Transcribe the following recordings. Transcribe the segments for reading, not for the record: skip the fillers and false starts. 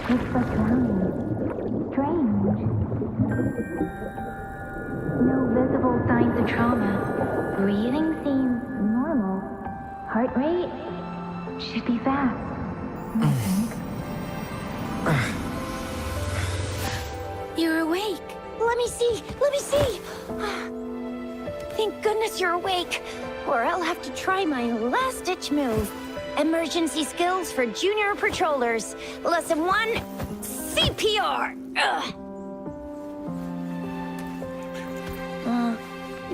It's so drowning. Strange. No visible signs of trauma. Breathing seems normal. Heart rate should be fast, I think. You're awake. Let me see. Let me see. Thank goodness you're awake. Or I'll have to try my last-ditch move. Emergency skills for junior patrollers. Lesson 1, CPR.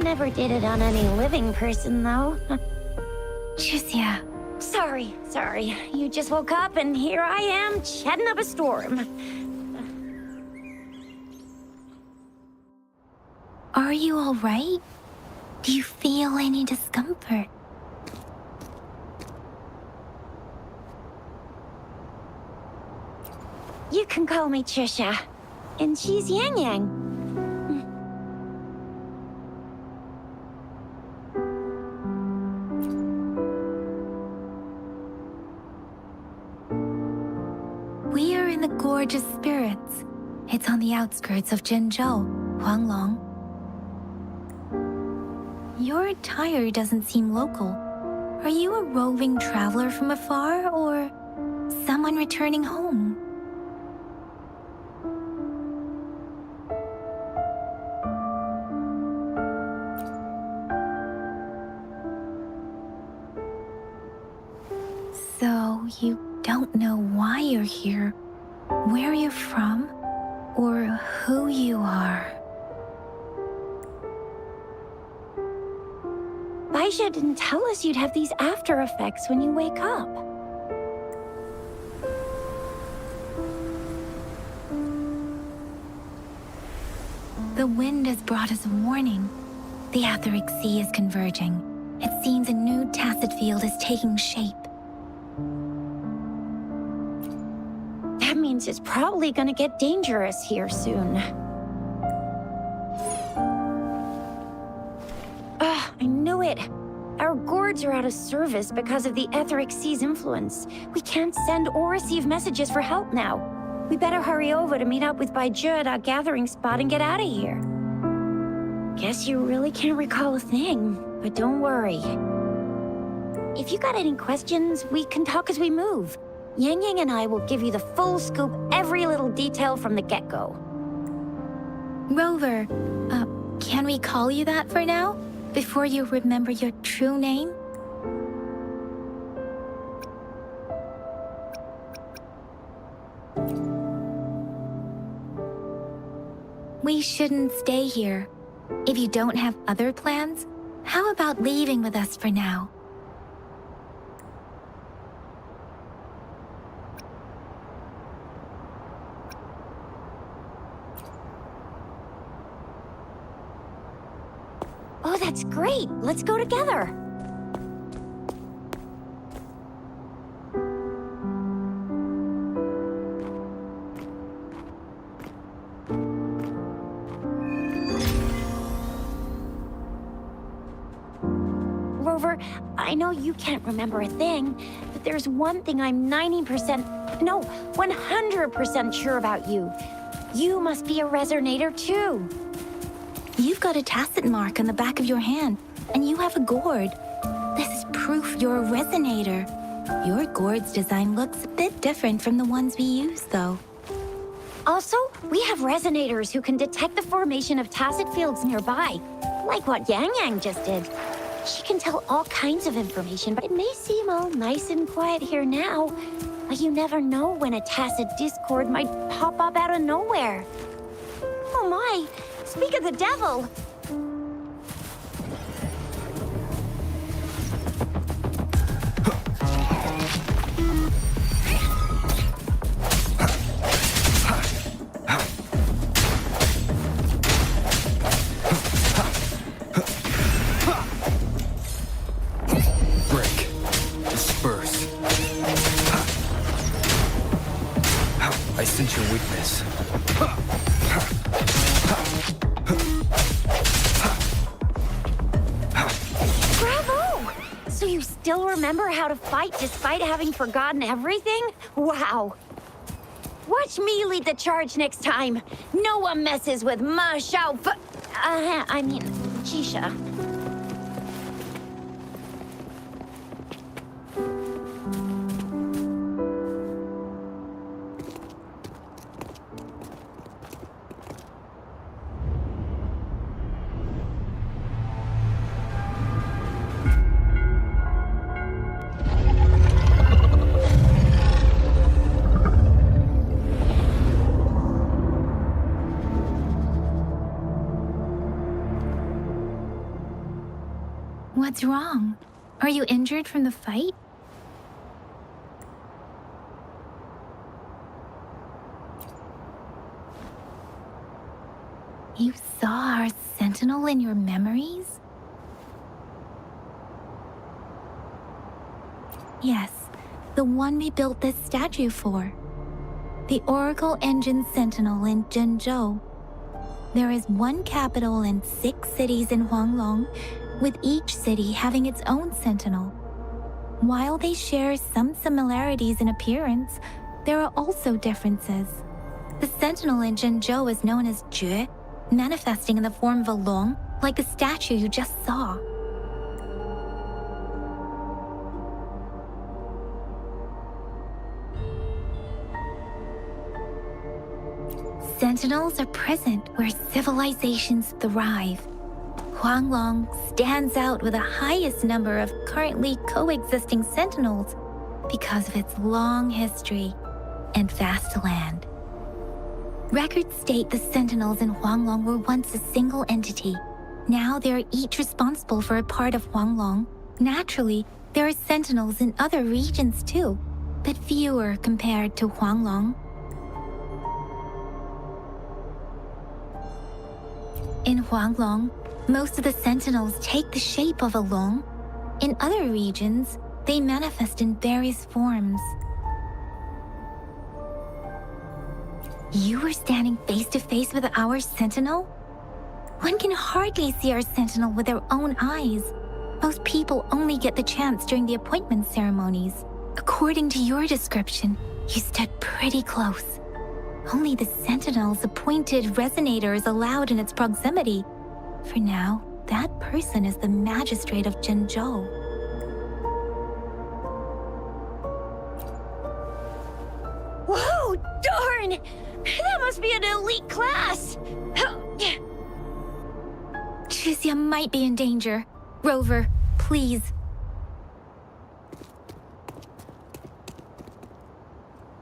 Never did it on any living person, though. Juicia. Sorry. You just woke up, and here I am, chatting up a storm. Are you all right? Do you feel any discomfort? You can call me Trisha. And she's Yang Yang. We are in the Gorgeous Spirits. It's on the outskirts of Zhenzhou, Huanglong. Your attire doesn't seem local. Are you a roving traveler from afar, or someone returning home? So, you don't know why you're here, where you're from, or who you are. Baisha didn't tell us you'd have these after effects when you wake up. The wind has brought us a warning. The Etheric Sea is converging. It seems a new tacit field is taking shape. That means it's probably gonna get dangerous here soon. I knew it. Our gourds are out of service because of the Etheric Sea's influence. We can't send or receive messages for help now. We better hurry over to meet up with Baiju at our gathering spot and get out of here. Guess you really can't recall a thing, but don't worry. If you got any questions, we can talk as we move. Yang Yang and I will give you the full scoop, every little detail from the get-go. Rover, can we call you that for now? Before you remember your true name? We shouldn't stay here. If you don't have other plans, how about leaving with us for now? that's great. Let's go together. Rover, I know you can't remember a thing, but there's one thing I'm 90%, no, 100% sure about you. You must be a resonator too. You've got a tacit mark on the back of your hand, and you have a gourd. This is proof you're a resonator. Your gourd's design looks a bit different from the ones we use, though. Also, we have resonators who can detect the formation of tacit fields nearby, like what Yang Yang just did. She can tell all kinds of information, but it may seem all nice and quiet here now, but you never know when a tacit discord might pop up out of nowhere. Oh my, speak of the devil! I sense your weakness. Bravo! So you still remember how to fight despite having forgotten everything? Wow! Watch me lead the charge next time. No one messes with Ma Xiao Chisha. What's wrong? Are you injured from the fight? You saw our sentinel in your memories? Yes, the one we built this statue for. The Oracle Engine Sentinel in Zhenzhou. There is one capital and 6 cities in Huanglong, with each city having its own sentinel. While they share some similarities in appearance, there are also differences. The sentinel in Zhenzhou is known as Jue, manifesting in the form of a long, like the statue you just saw. Sentinels are present where civilizations thrive. Huanglong stands out with the highest number of currently coexisting sentinels because of its long history and vast land. Records state the sentinels in Huanglong were once a single entity. Now they are each responsible for a part of Huanglong. Naturally, there are sentinels in other regions too, but fewer compared to Huanglong. In Huanglong, most of the sentinels take the shape of a long. In other regions, they manifest in various forms. You were standing face to face with our sentinel? One can hardly see our sentinel with their own eyes. Most people only get the chance during the appointment ceremonies. According to your description, you stood pretty close. Only the sentinel's appointed resonator is allowed in its proximity. For now, that person is the magistrate of Zhenzhou. Whoa, darn! That must be an elite class! Chixia might be in danger. Rover, please.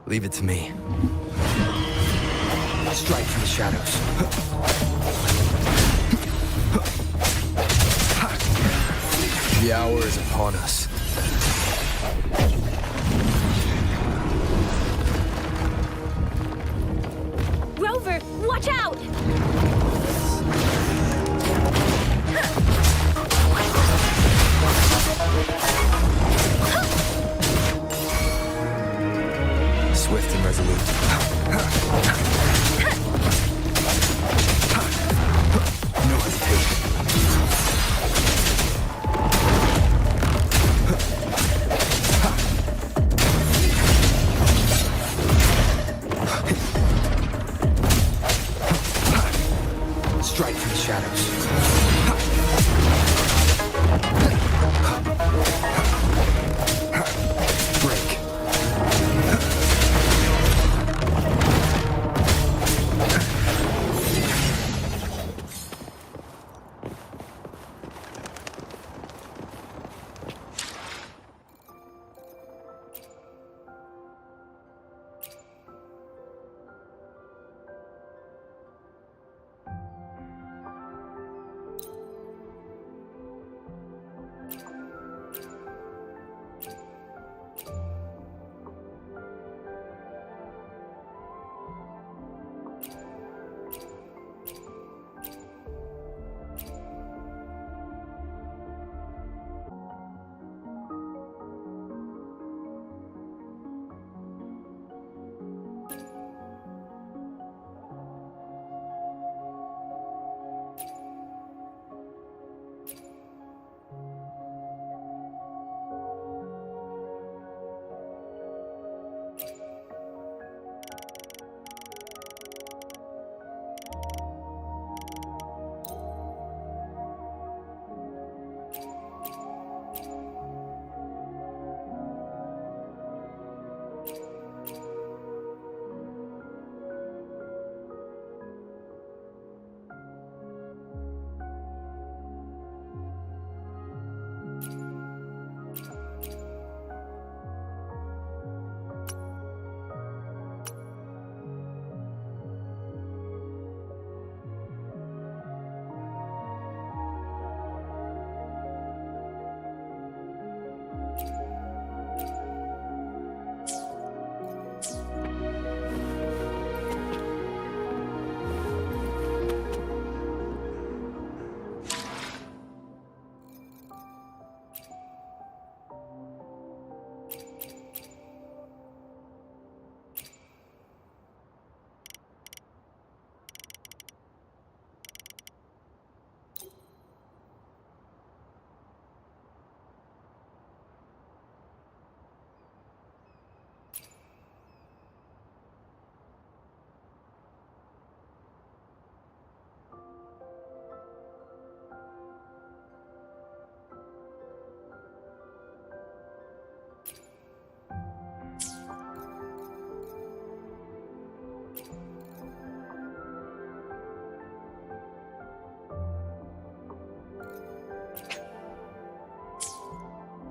Leave it to me. Strike from the shadows. The hour is upon us. Rover, watch out! Swift and resolute. No hesitation. Strike from the shadows. Break.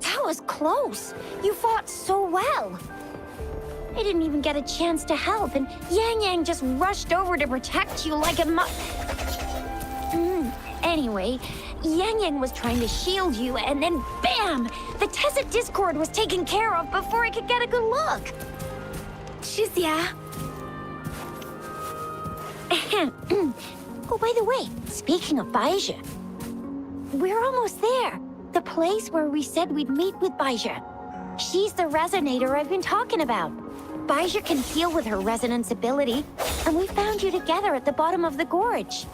That was close. You fought so well. I didn't even get a chance to help, and Yang Yang just rushed over to protect you like a Anyway, Yang Yang was trying to shield you, and then BAM! The Tessa Discord was taken care of before I could get a good look. 是呀。 Oh, by the way, speaking of Baizhi, we're almost there. The place where we said we'd meet with Baizhi. She's the resonator I've been talking about. Baizhi can heal with her resonance ability, and we found you together at the bottom of the gorge.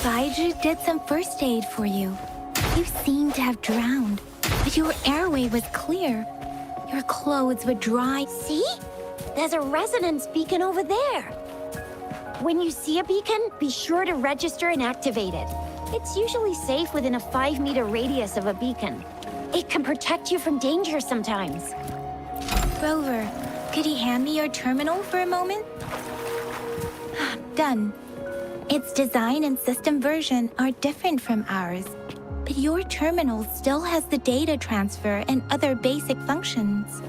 Baizhi did some first aid for you. You seemed to have drowned, but your airway was clear. Your clothes were dry. See? There's a resonance beacon over there. When you see a beacon, be sure to register and activate it. It's usually safe within a 5-meter radius of a beacon. It can protect you from danger sometimes. Rover, could you hand me your terminal for a moment? Done. Its design and system version are different from ours, but your terminal still has the data transfer and other basic functions.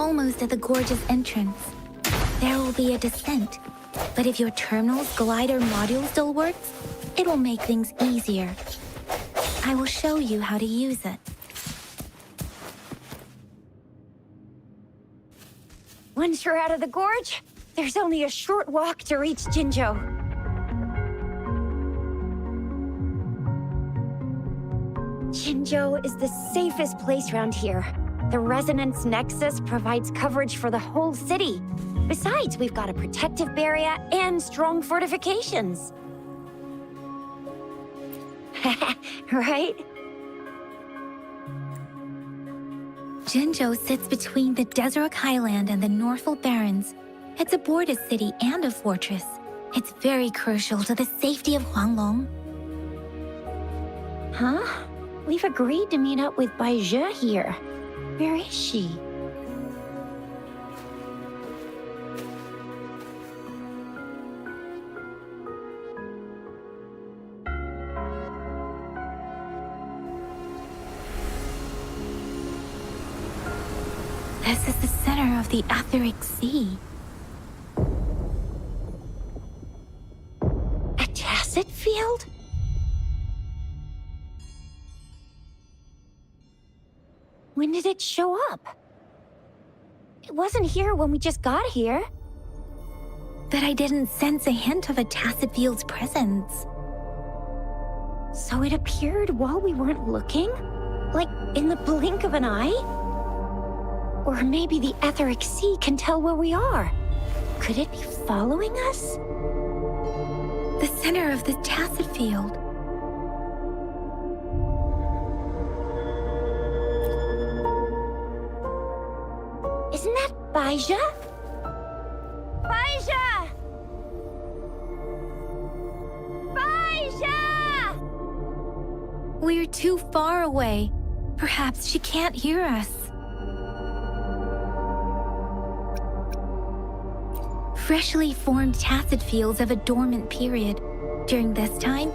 almost at the gorge's entrance. There will be a descent, but if your terminal's glider module still works, it will make things easier. I will show you how to use it. Once you're out of the gorge, there's only a short walk to reach Jinzhou. Jinzhou is the safest place around here. The resonance nexus provides coverage for the whole city. Besides, we've got a protective barrier and strong fortifications. Right? Jinzhou sits between the Desert Highland and the Northful Barrens. It's a border city and a fortress. It's very crucial to the safety of Huanglong. Huh? We've agreed to meet up with Baizhe here. Where is she? This is the center of the Etheric Sea. A tacit field? When did it show up? It wasn't here when we just got here. But I didn't sense a hint of a tacit field's presence. So it appeared while we weren't looking? Like in the blink of an eye? Or maybe the Etheric Sea can tell where we are. Could it be following us? The center of the tacit field. Isn't that Baizhe? Baizhe! Baizhe! We're too far away. Perhaps she can't hear us. Freshly formed tacit fields have a dormant period. During this time,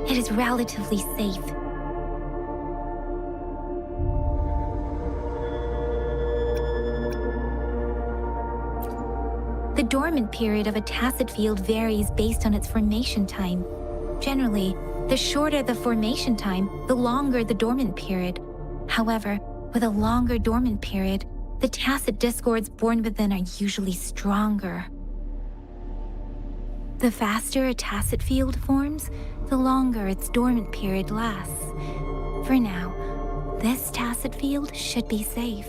it is relatively safe. The dormant period of a tacit field varies based on its formation time. Generally, the shorter the formation time, the longer the dormant period. However, with a longer dormant period, the tacit discords born within are usually stronger. The faster a tacit field forms, the longer its dormant period lasts. For now, this tacit field should be safe.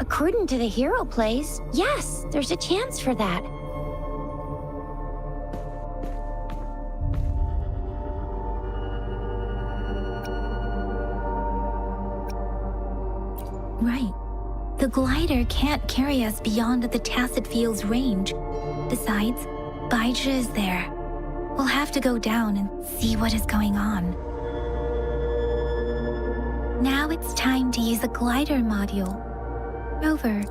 According to the hero plays, yes, there's a chance for that. Right. The glider can't carry us beyond the tacit field's range. Besides, Baizhe is there. We'll have to go down and see what is going on. Now it's time to use the glider module. Rover,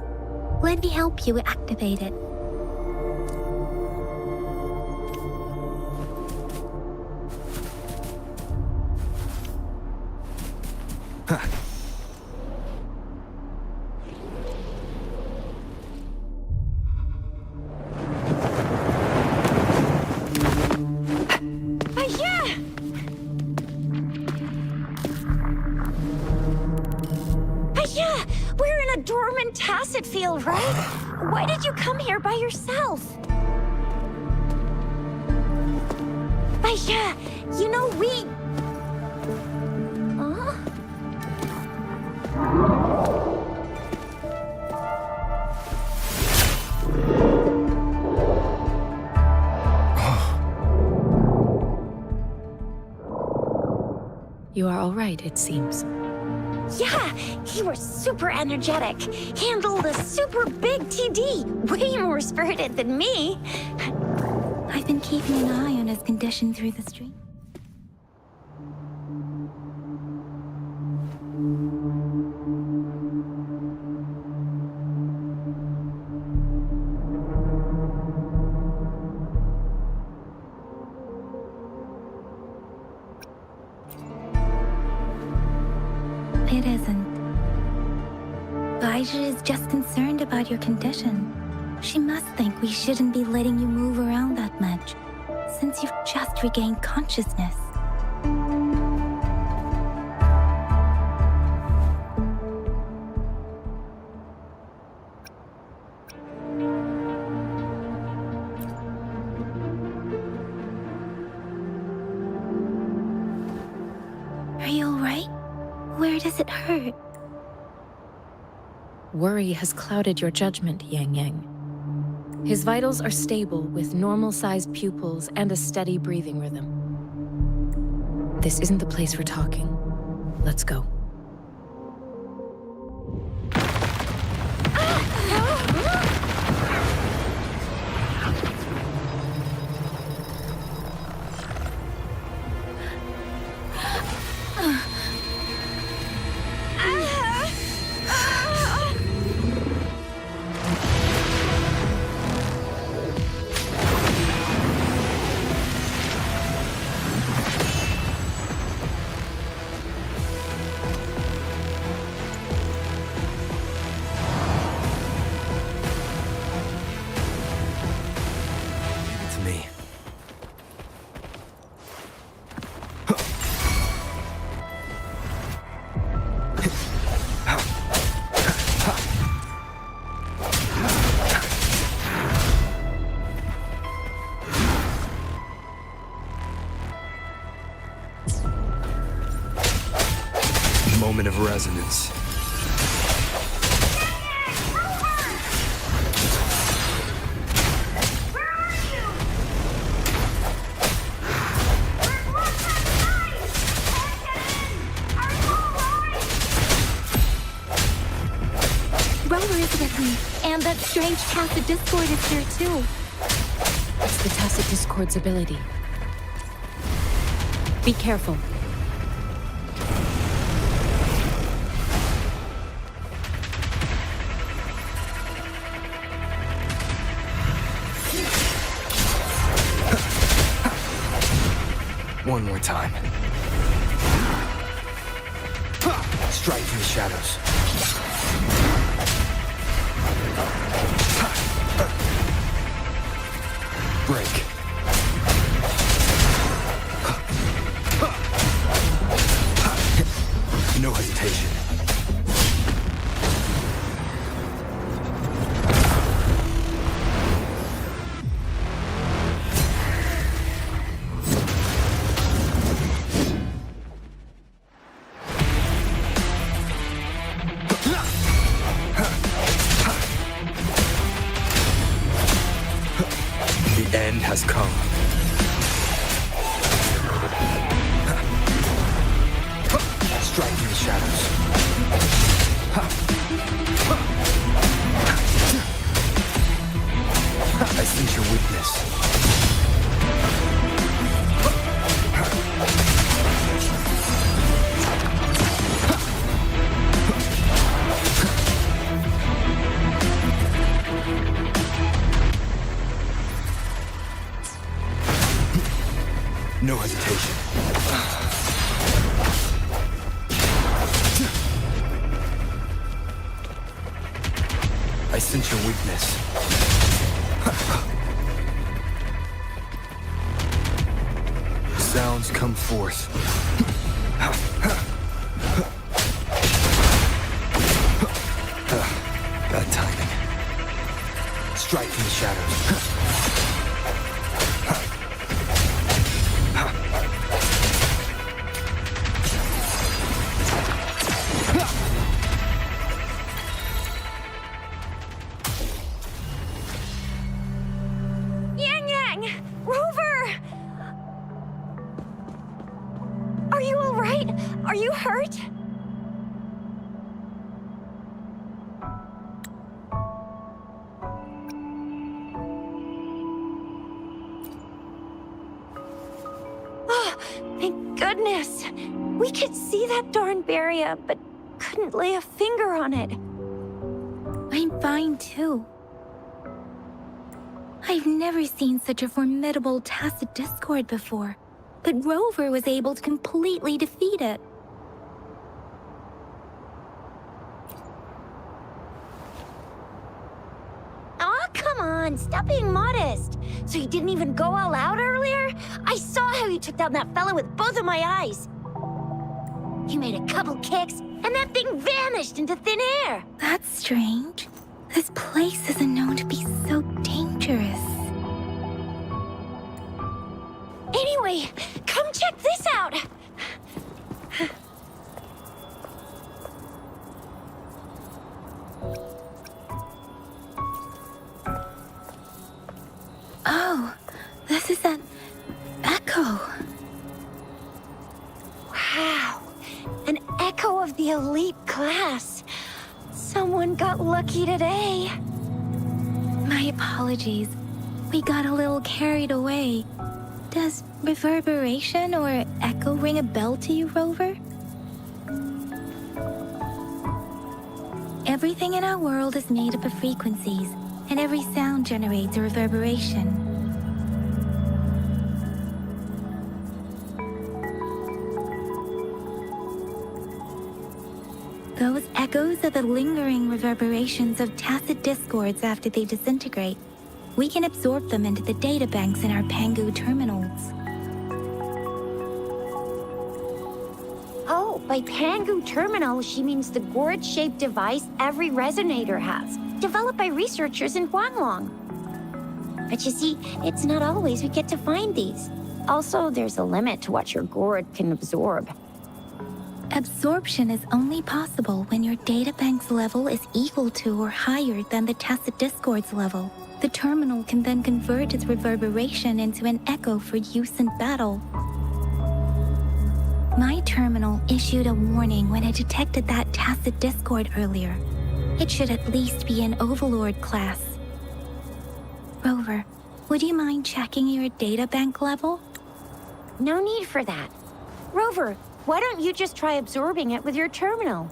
let me help you activate it. Tacit field, right? Why did you come here by yourself? Baizhe, you know we... Huh? You are all right, it seems. Yeah, he was super energetic. Handled a super big TD. Way more spirited than me. I've been keeping an eye on his condition through the stream. isn't. Baija is just concerned about your condition. She must think we shouldn't be letting you move around that much, since you've just regained consciousness. Are you alright? Where does it hurt? Worry has clouded your judgment, Yang Yang. His vitals are stable with normal-sized pupils and a steady breathing rhythm. This isn't the place for talking. Let's go. It's me. Moment of resonance. Rover is with me, and that strange tacit discord is here too. It's the tacit discord's ability. Be careful. One more time. Strike from the shadows. Break. No hesitation. The end has come. Strike in the shadows. I sense your weakness. No hesitation. I sense your weakness. Sounds come forth. Bad timing. Strike from the shadows. Yang Yang! Rover! Are you alright? Are you hurt? Oh, thank goodness. We could see that darn barrier, but couldn't lay a finger on it. I'm fine too. I've never seen such a formidable tacit discord before, but Rover was able to completely defeat it. on, stop being modest. So you didn't even go all out earlier? I saw how you took down that fella with both of my eyes. You made a couple kicks, and that thing vanished into thin air. That's strange. This place isn't known to be so dangerous. Anyway, come check this out. Oh, this is an echo. Wow, an echo of the elite class. Someone got lucky today. My apologies. We got a little carried away. Does reverberation or echo ring a bell to you, Rover? Everything in our world is made up of frequencies, and every sound generates a reverberation. Those echoes are the lingering reverberations of tacit discords after they disintegrate. We can absorb them into the databanks in our Pangu terminals. Oh, by Pangu Terminal, she means the gourd-shaped device every resonator has, developed by researchers in Huanglong. But you see, it's not always we get to find these. Also, there's a limit to what your gourd can absorb. Absorption is only possible when your databank's level is equal to or higher than the tacit discord's level. The terminal can then convert its reverberation into an echo for use in battle. My terminal issued a warning when it detected that tacit discord earlier. It should at least be an Overlord class. Rover, would you mind checking your databank level? No need for that. Rover, why don't you just try absorbing it with your terminal?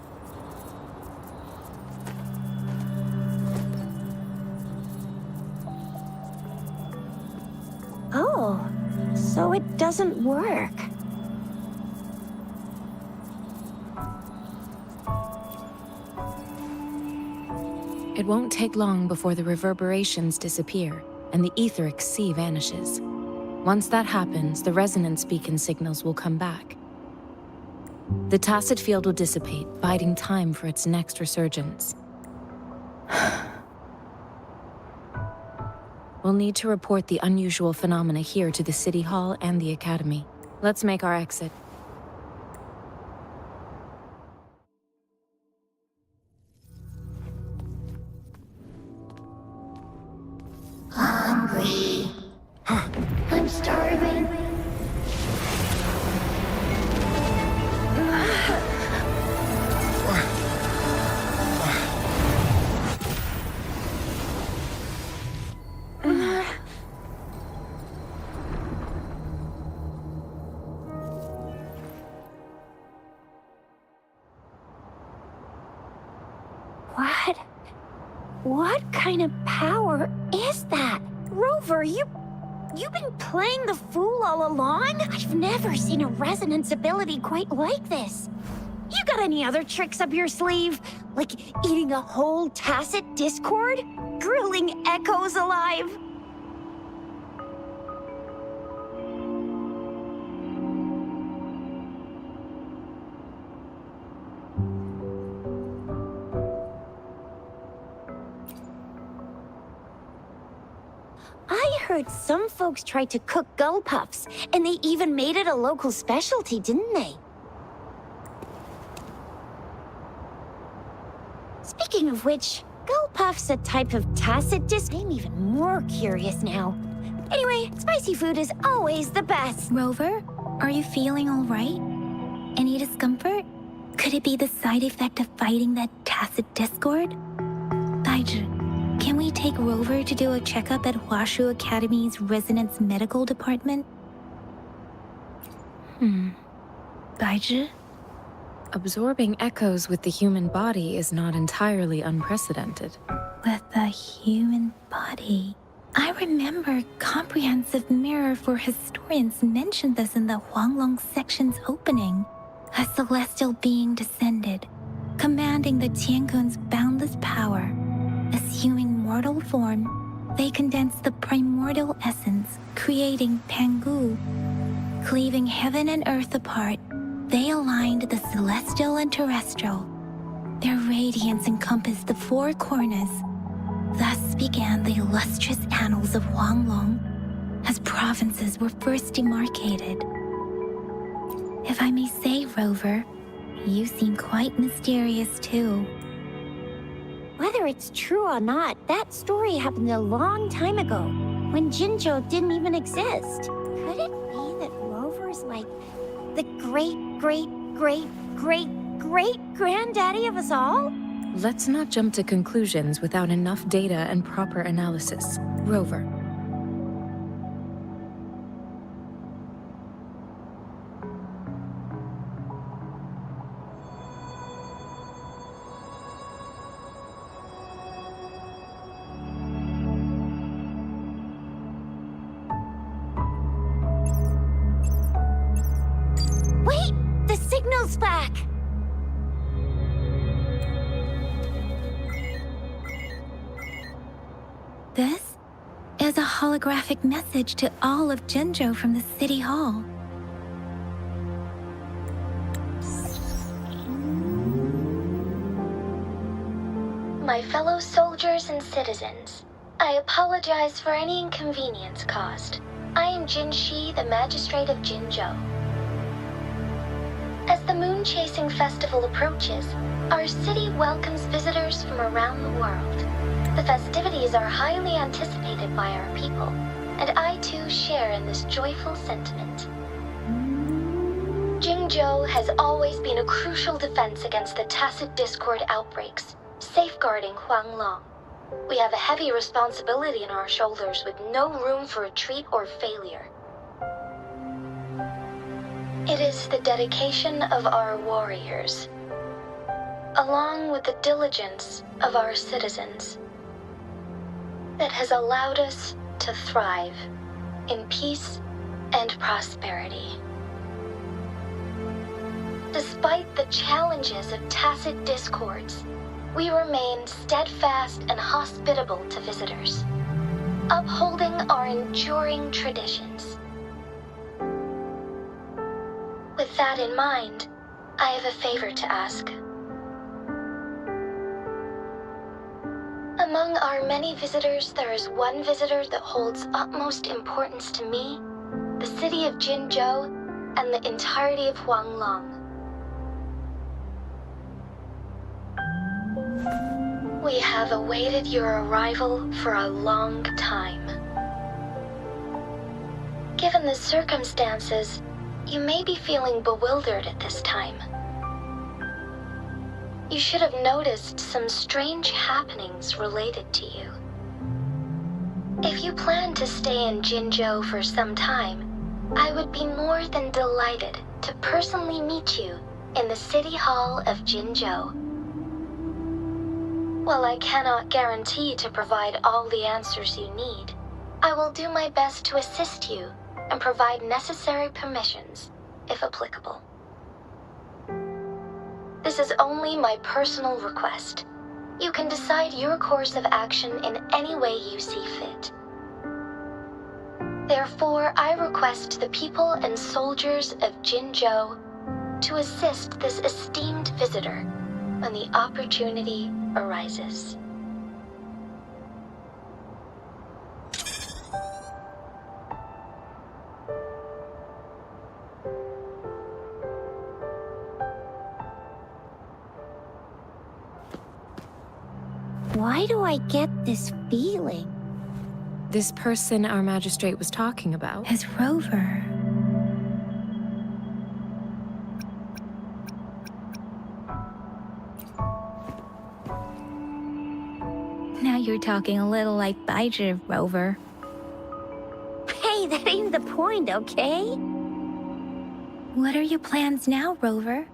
Oh, so it doesn't work. It won't take long before the reverberations disappear and the etheric sea vanishes. Once that happens, the resonance beacon signals will come back. The tacit field will dissipate, biding time for its next resurgence. We'll need to report the unusual phenomena here to the City Hall and the Academy. Let's make our exit. Hungry. I'm starving. What kind of power is that? Rover, you've been playing the fool all along? I've never seen a resonance ability quite like this. You got any other tricks up your sleeve? Like eating a whole tacit discord? Grilling echoes alive? I heard some folks tried to cook gull puffs, and they even made it a local specialty, didn't they? Speaking of which, gull puff's a type of tacit disc. I'm even more curious now. Anyway, spicy food is always the best. Rover, are you feeling all right? Any discomfort? Could it be the side effect of fighting that tacit discord? Baizhi, can we take Rover to do a checkup at Huashu Academy's Resonance Medical Department? Baizhi? Absorbing echoes with the human body is not entirely unprecedented. With the human body. I remember Comprehensive Mirror for Historians mentioned this in the Huanglong section's opening. A celestial being descended, commanding the Tiankun's boundless power, assuming mortal form, They condensed the primordial essence, creating Pangu. Cleaving heaven and earth apart, they aligned the celestial and terrestrial. Their radiance encompassed the four corners. Thus began the illustrious annals of Huanglong, as provinces were first demarcated. If I may say, Rover, you seem quite mysterious too. Whether it's true or not, that story happened a long time ago, when Jinzhou didn't even exist. Could it be that Rover's like the great-great-great-great-great-granddaddy of us all? Let's not jump to conclusions without enough data and proper analysis. Rover. Wait! The signal's back! This is a holographic message to all of Jinzhou from the City Hall. My fellow soldiers and citizens, I apologize for any inconvenience caused. I am Jin Shi, the Magistrate of Jinzhou. As the Moon-Chasing Festival approaches, our city welcomes visitors from around the world. The festivities are highly anticipated by our people, and I too share in this joyful sentiment. Jinzhou has always been a crucial defense against the tacit discord outbreaks, safeguarding Huanglong. We have a heavy responsibility on our shoulders with no room for retreat or failure. It is the dedication of our warriors, along with the diligence of our citizens, that has allowed us to thrive in peace and prosperity. Despite the challenges of tacit discords, we remain steadfast and hospitable to visitors, upholding our enduring traditions. With that in mind, I have a favor to ask. Among our many visitors, there is one visitor that holds utmost importance to me, the city of Jinzhou, and the entirety of Huanglong. We have awaited your arrival for a long time. Given the circumstances, you may be feeling bewildered at this time. You should have noticed some strange happenings related to you. If you plan to stay in Jinzhou for some time, I would be more than delighted to personally meet you in the City Hall of Jinzhou. While I cannot guarantee to provide all the answers you need, I will do my best to assist you and provide necessary permissions, if applicable. This is only my personal request. You can decide your course of action in any way you see fit. Therefore, I request the people and soldiers of Jinzhou to assist this esteemed visitor when the opportunity arises. Why do I get this feeling? This person our magistrate was talking about. Is Rover. Now you're talking a little like Baizhi, Rover. Hey, that ain't the point, okay? What are your plans now, Rover?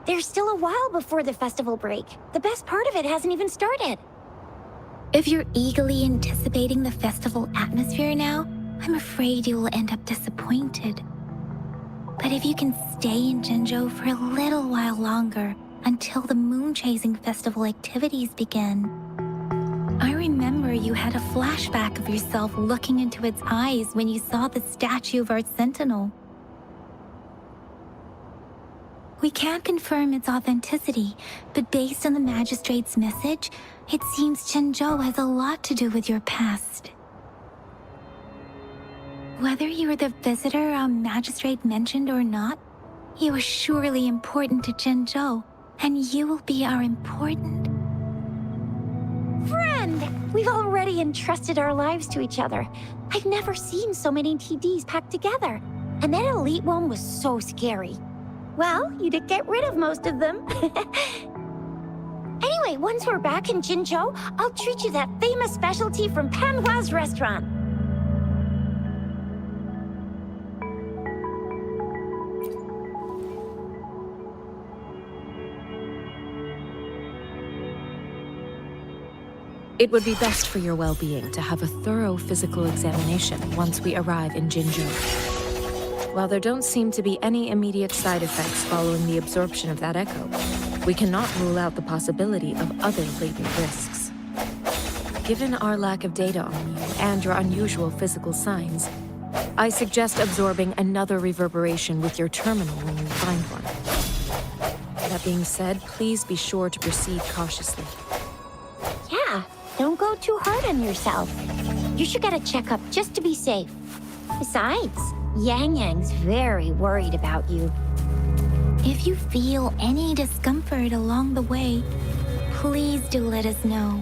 There's still a while before the festival break. The best part of it hasn't even started. If you're eagerly anticipating the festival atmosphere now, I'm afraid you will end up disappointed. But if you can stay in Jinzhou for a little while longer until the moon-chasing festival activities begin. I remember you had a flashback of yourself looking into its eyes when you saw the statue of our sentinel. We can't confirm its authenticity, but based on the magistrate's message, it seems Jinzhou has a lot to do with your past. Whether you were the visitor our magistrate mentioned or not, you are surely important to Jinzhou, and you will be our important Friend! We've already entrusted our lives to each other. I've never seen so many TDs packed together. And that elite one was so scary. Well, you did get rid of most of them. Anyway, once we're back in Jinzhou, I'll treat you that famous specialty from Panhua's restaurant. It would be best for your well-being to have a thorough physical examination once we arrive in Jinzhou. While there don't seem to be any immediate side effects following the absorption of that echo, we cannot rule out the possibility of other latent risks. Given our lack of data on you and your unusual physical signs, I suggest absorbing another reverberation with your terminal when you find one. That being said, please be sure to proceed cautiously. Yeah, don't go too hard on yourself. You should get a checkup just to be safe. Besides, Yang Yang's very worried about you. If you feel any discomfort along the way, please do let us know.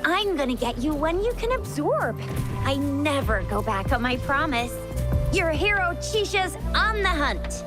I'm gonna get you one you can absorb. I never go back on my promise. Your hero Chisha's on the hunt.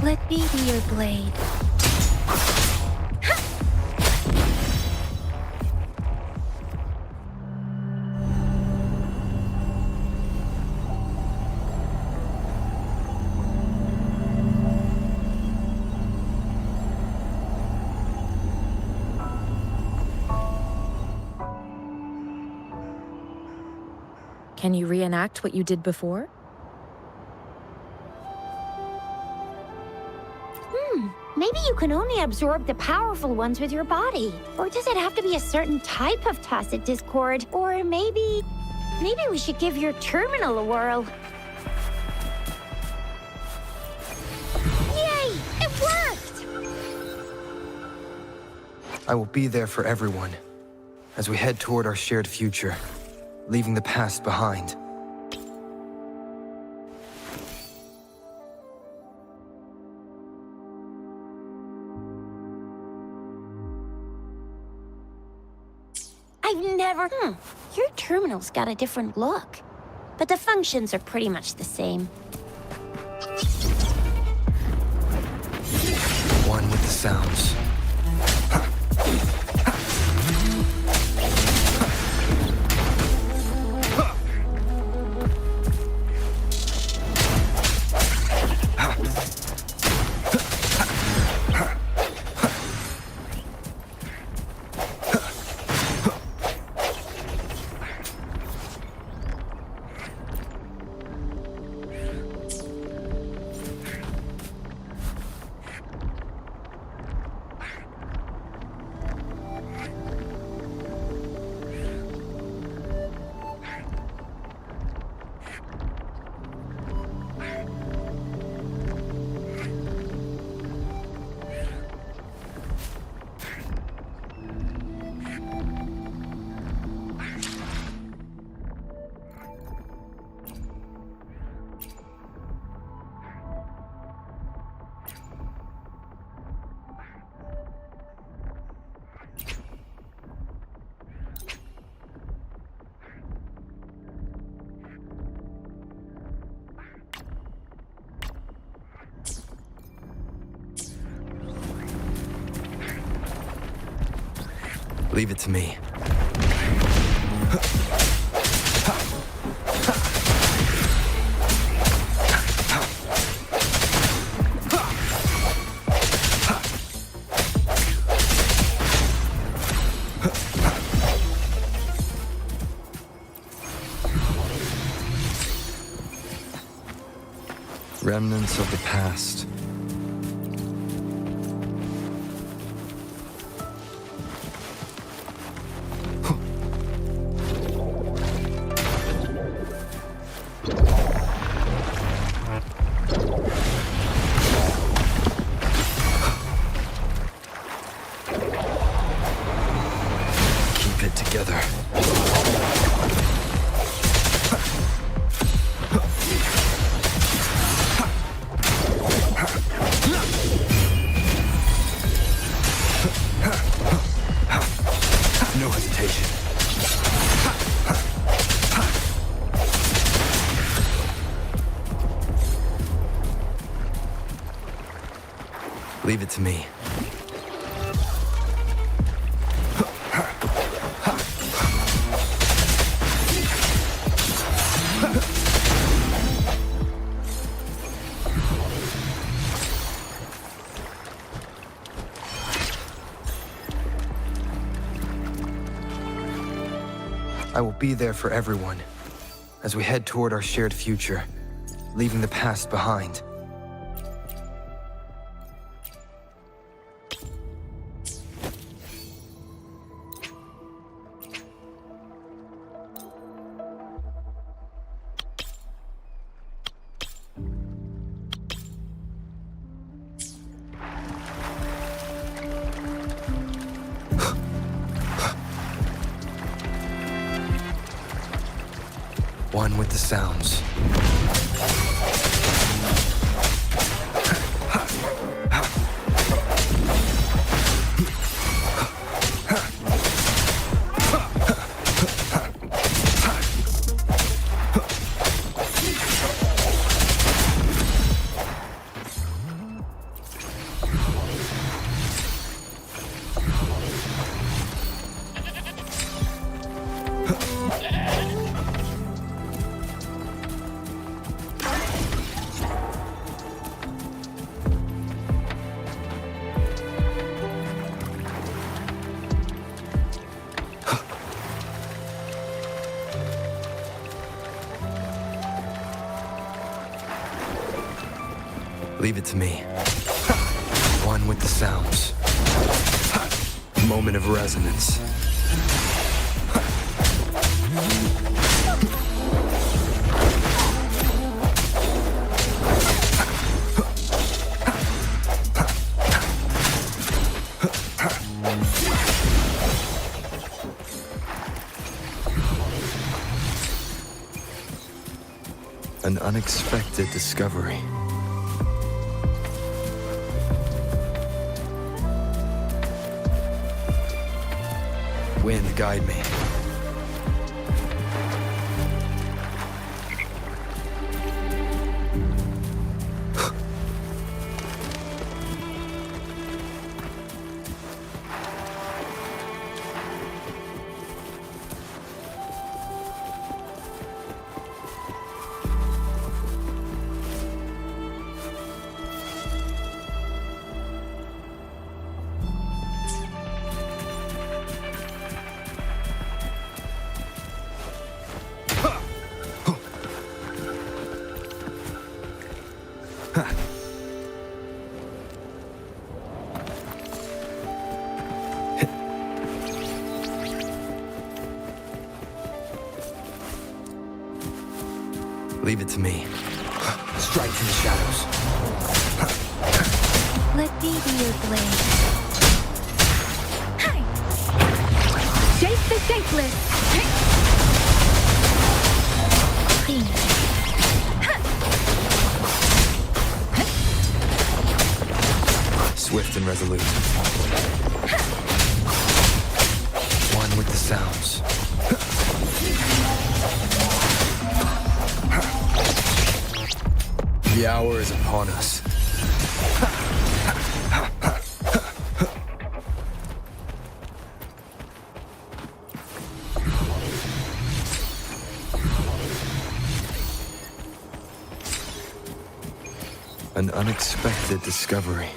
Let me be your blade. Can you reenact what you did before? Maybe you can only absorb the powerful ones with your body. Or does it have to be a certain type of Tacit Discord? Or maybe we should give your terminal a whirl. Yay! It worked! I will be there for everyone as we head toward our shared future, leaving the past behind. I've never... Your terminal's got a different look. But the functions are pretty much the same. One with the sounds. Leave it to me. Remnants of the past. Keep it together. No hesitation. Leave it to me. I will be there for everyone as we head toward our shared future, leaving the past behind. One with the sounds. Leave it to me. One with the sounds. Moment of resonance. An unexpected discovery. Wind, guide me. Leave it to me. Strike from the shadows. Let me be your blade. Hi! Shape the shapeless! Please. Swift and resolute. One with the sounds. The hour is upon us. An unexpected discovery.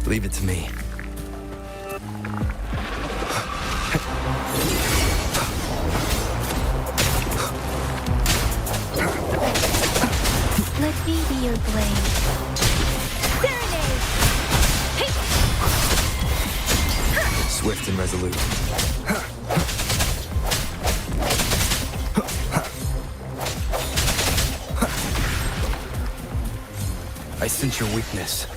Leave it to me. Let me be your blade. Serenade! Swift and resolute. I sense your weakness.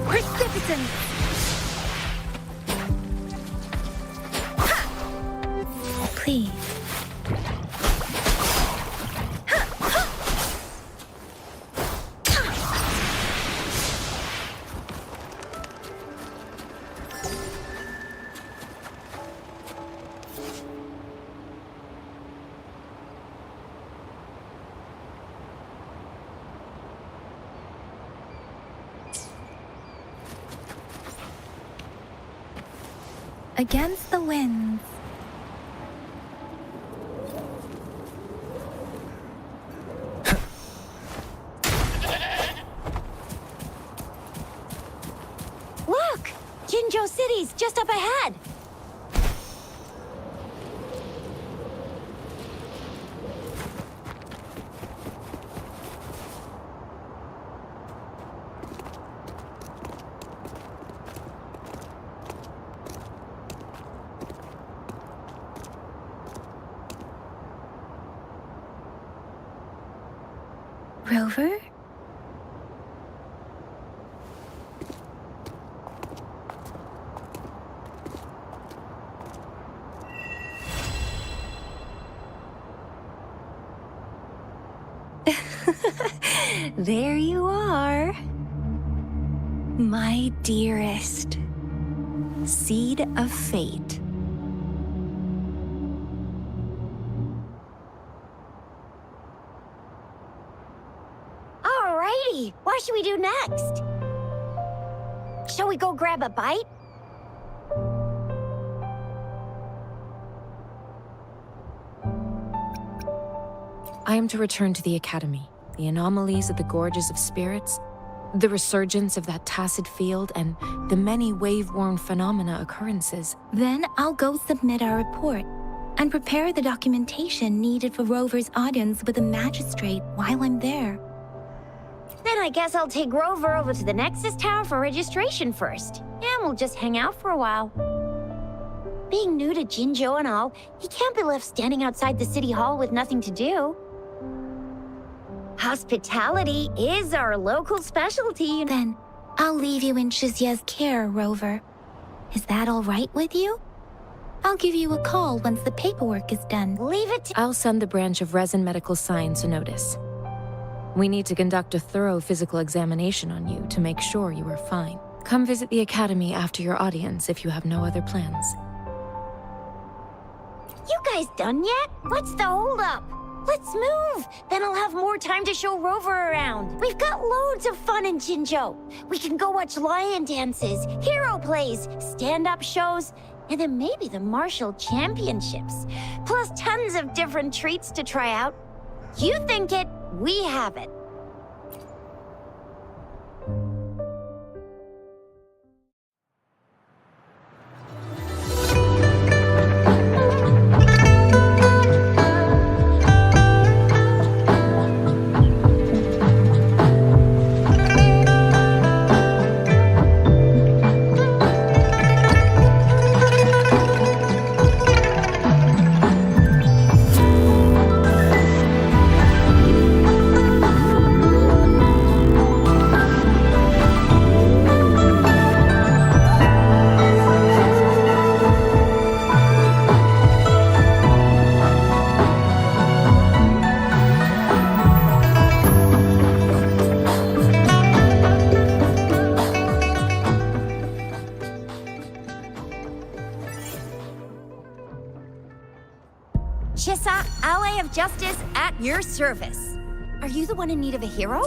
Precipitant! Please. Against the winds. Look! Jinzhou City's just up ahead! Rover? There you are. My dearest. Seed of fate. Alrighty, what should we do next? Shall we go grab a bite? I am to return to the Academy. The anomalies of the Gorges of Spirits, the resurgence of that tacit field, and the many wave-worn phenomena occurrences. Then I'll go submit our report and prepare the documentation needed for Rover's audience with the magistrate while I'm there. Then I guess I'll take Rover over to the Nexus Tower for registration first. And we'll just hang out for a while. Being new to Jinzhou and all, he can't be left standing outside the city hall with nothing to do. Hospitality is our local specialty. Then I'll leave you in Shizye's care, Rover. Is that all right with you? I'll give you a call once the paperwork is done. Leave it to... I'll send the branch of Resin Medical Science a notice. We need to conduct a thorough physical examination on you to make sure you are fine. Come visit the Academy after your audience if you have no other plans. You guys done yet? What's the holdup? Let's move! Then I'll have more time to show Rover around. We've got loads of fun in Jinzhou. We can go watch lion dances, hero plays, stand-up shows, and then maybe the martial championships. Plus tons of different treats to try out. You think it, we have it. Chisa, ally of justice at your service. Are you the one in need of a hero?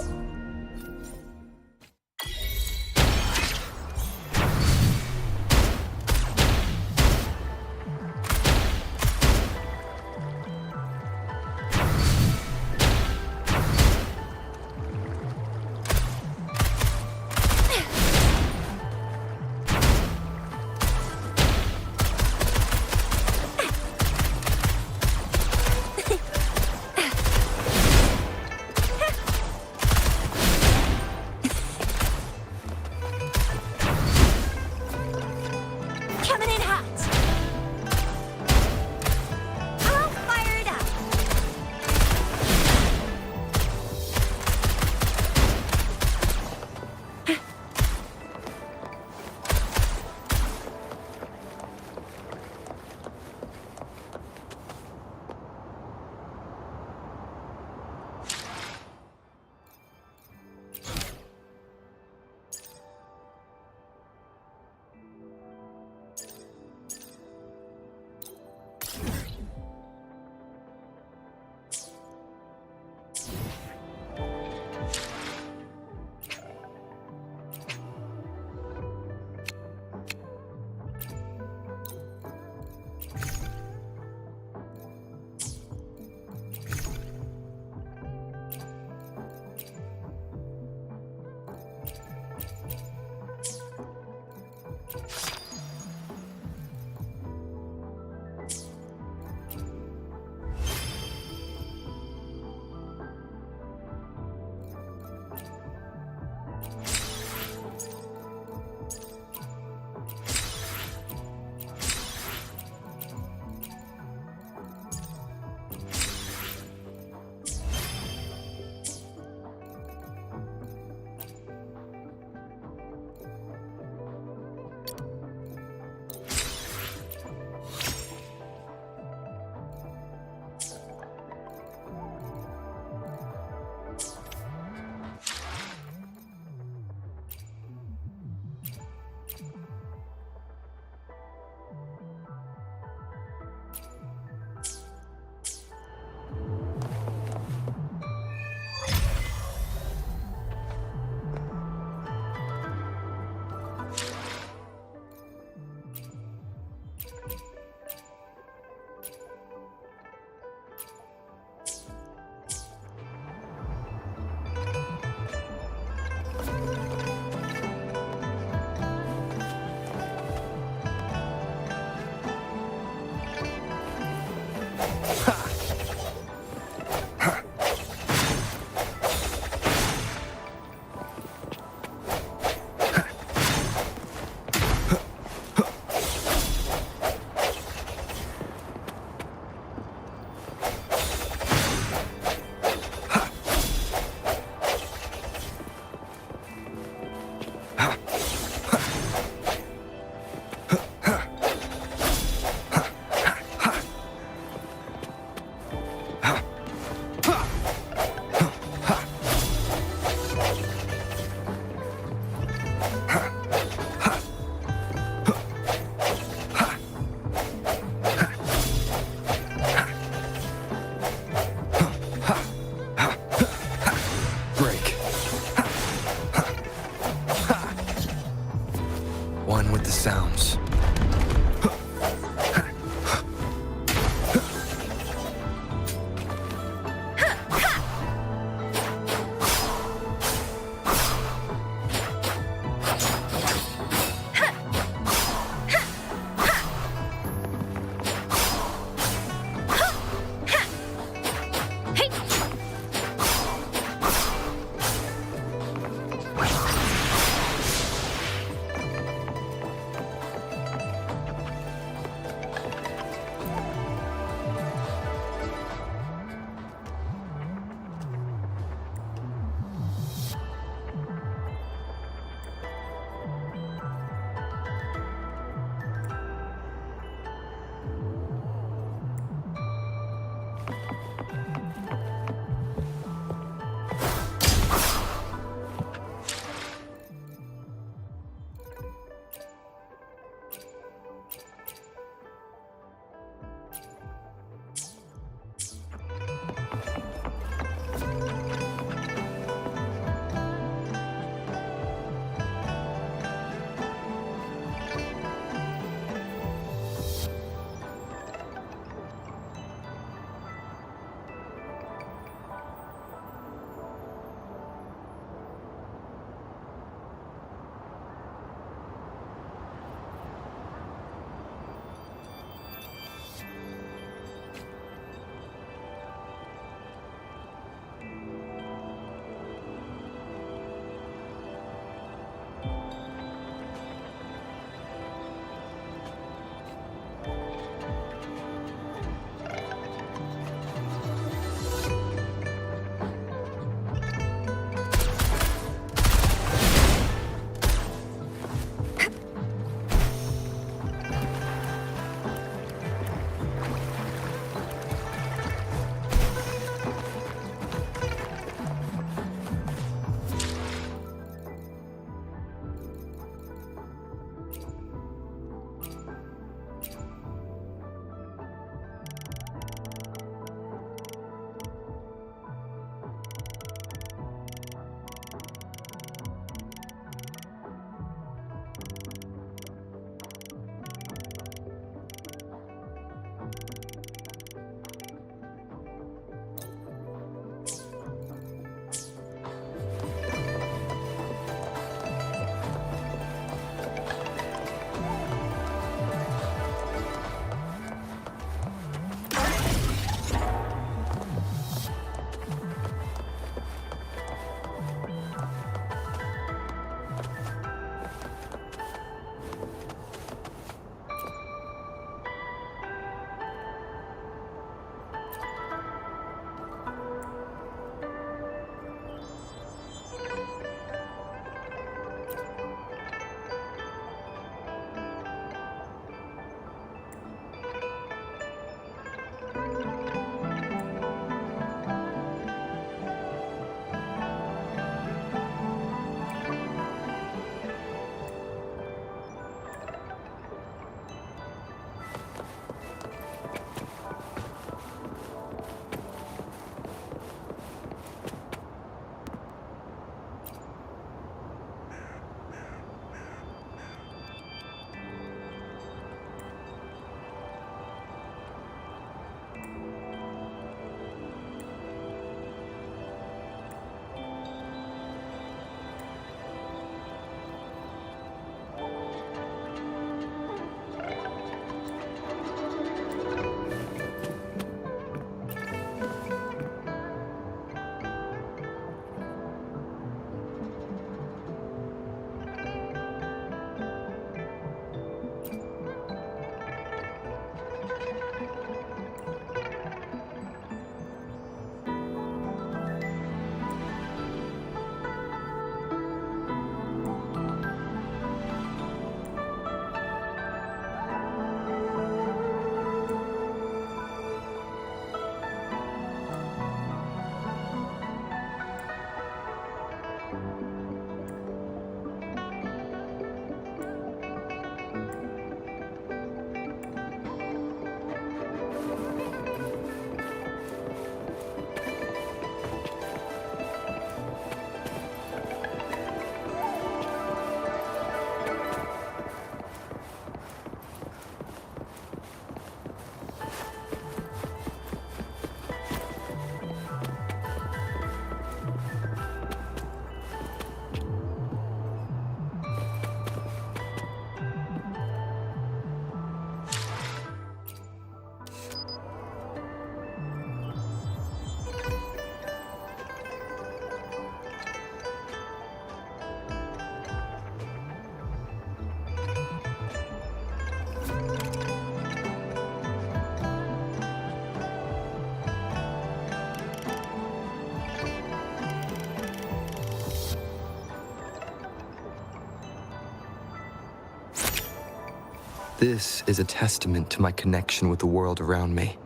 This is a testament to my connection with the world around me,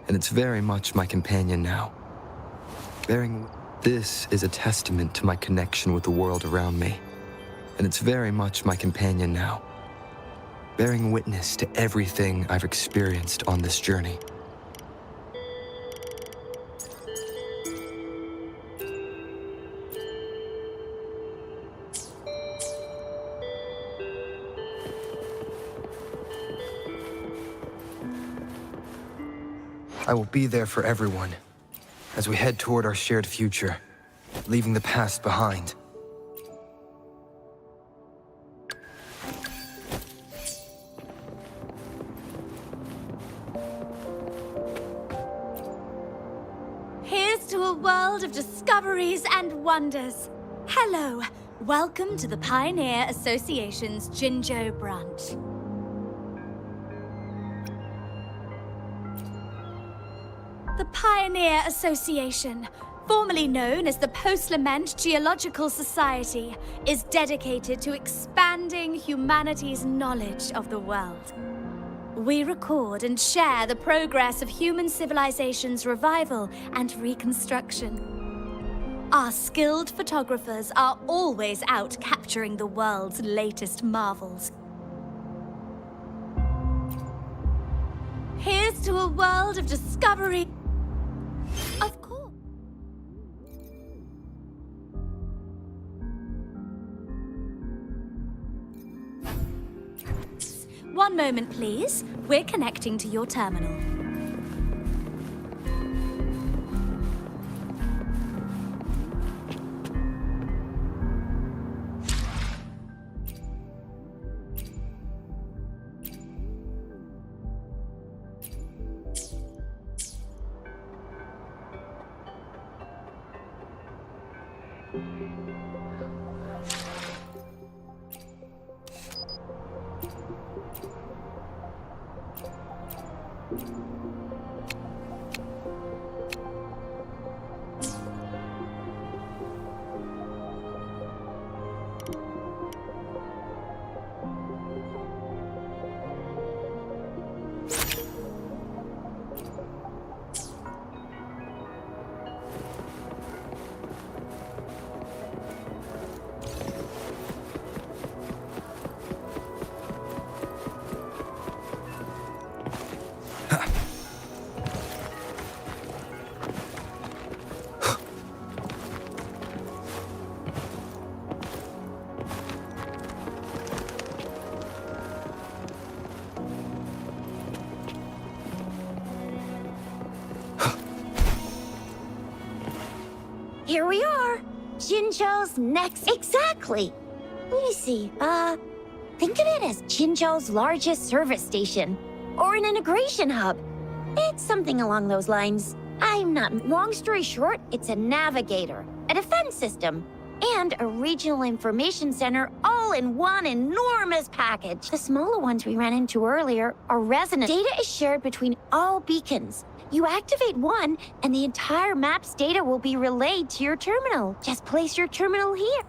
and it's very much my companion now. This is a testament to my connection with the world around me, and it's very much my companion now, bearing witness to everything I've experienced on this journey. I will be there for everyone as we head toward our shared future, leaving the past behind. Here's to a world of discoveries and wonders. Hello, welcome to the Pioneer Association's Jinzhou branch. The Pioneer Association, formerly known as the Post-Lament Geological Society, is dedicated to expanding humanity's knowledge of the world. We record and share the progress of human civilization's revival and reconstruction. Our skilled photographers are always out capturing the world's latest marvels. Here's to a world of discovery. Of course. One moment, please. We're connecting to your terminal. Here we are. Jinzhou's next. Exactly. Let me see. Think of it as Jinzhou's largest service station, or an integration hub. It's something along those lines. I'm not. Long story short, it's a navigator, a defense system, and a regional information center all in one enormous package. The smaller ones we ran into earlier are resonant. Data is shared between all beacons. You activate one, and the entire map's data will be relayed to your terminal. Just place your terminal here.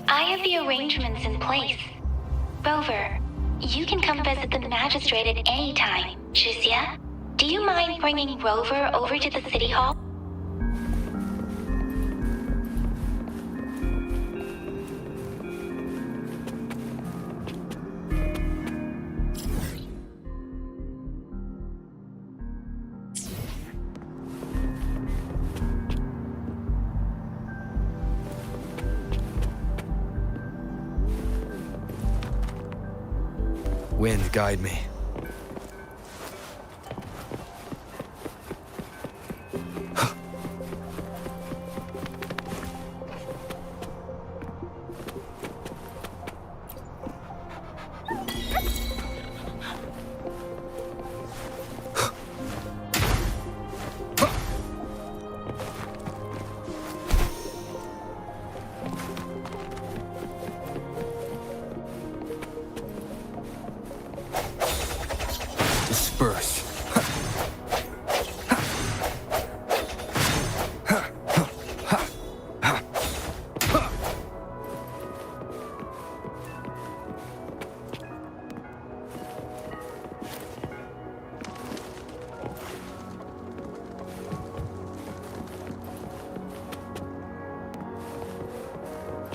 I have the arrangements in place. Rover, you can come visit the magistrate at any time. Jizya, do you mind bringing Rover over to the city hall? Wind, guide me. Disperse.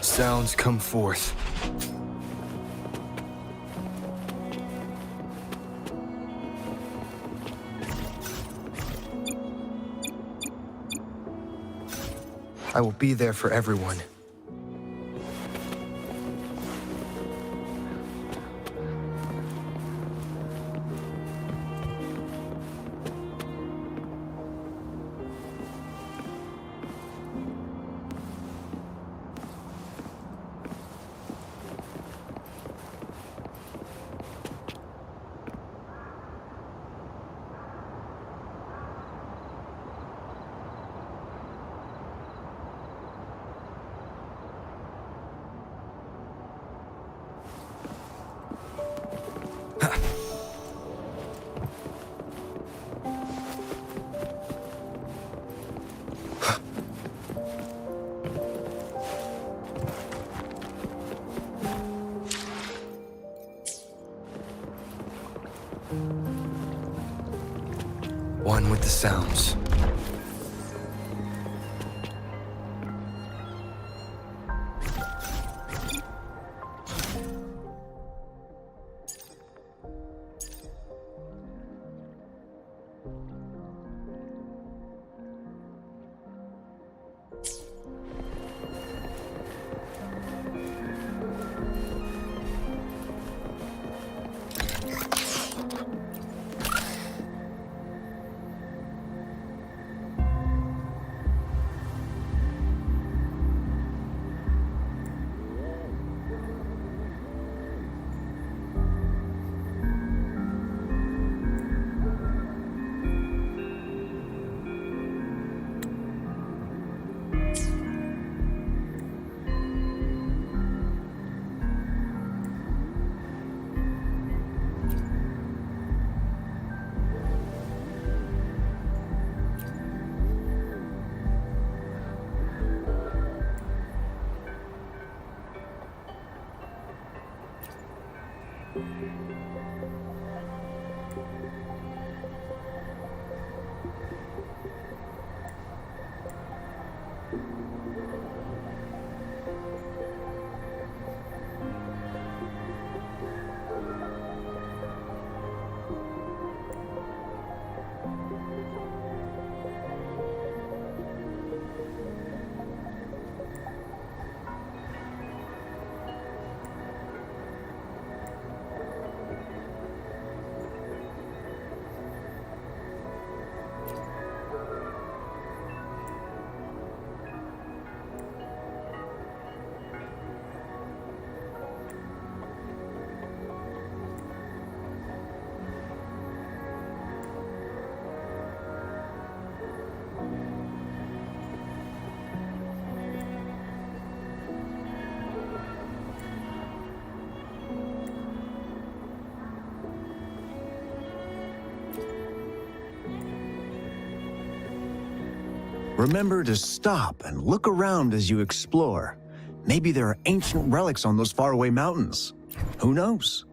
Sounds come forth. I will be there for everyone. one with the sounds. Remember to stop and look around as you explore. Maybe there are ancient relics on those faraway mountains. Who knows?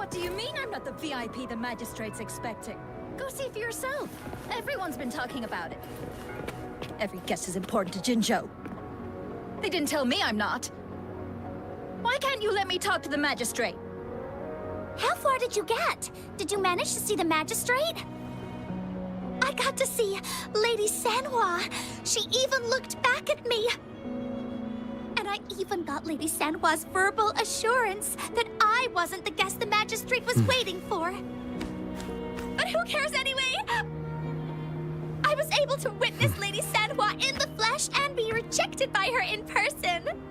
What do you mean I'm not the VIP the magistrate's expecting? Go see for yourself. Everyone's been talking about it. Every guess is important to Jinzhou. They didn't tell me I'm not. Why can't you let me talk to the magistrate? How far did you get? Did you manage to see the magistrate? I got to see Lady Sanhua. She even looked back at me. And I even got Lady Sanhua's verbal assurance that I wasn't the guest the magistrate was waiting for. But who cares anyway? I was able to witness Lady Sanhua in the flesh and be rejected by her in person.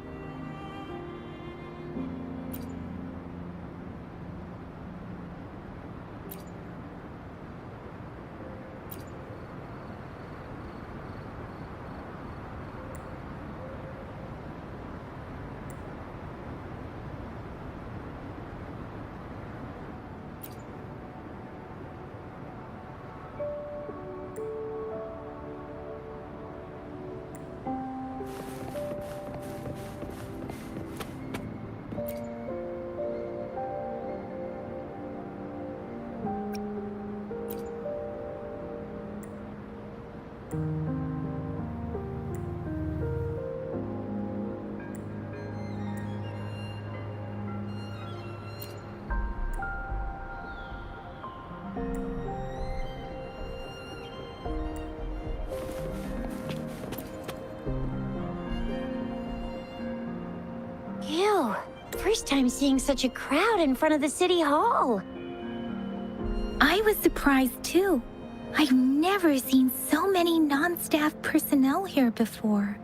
Ew. First time seeing such a crowd in front of the city hall. I was surprised too. I've never seen so many non-staff personnel here before.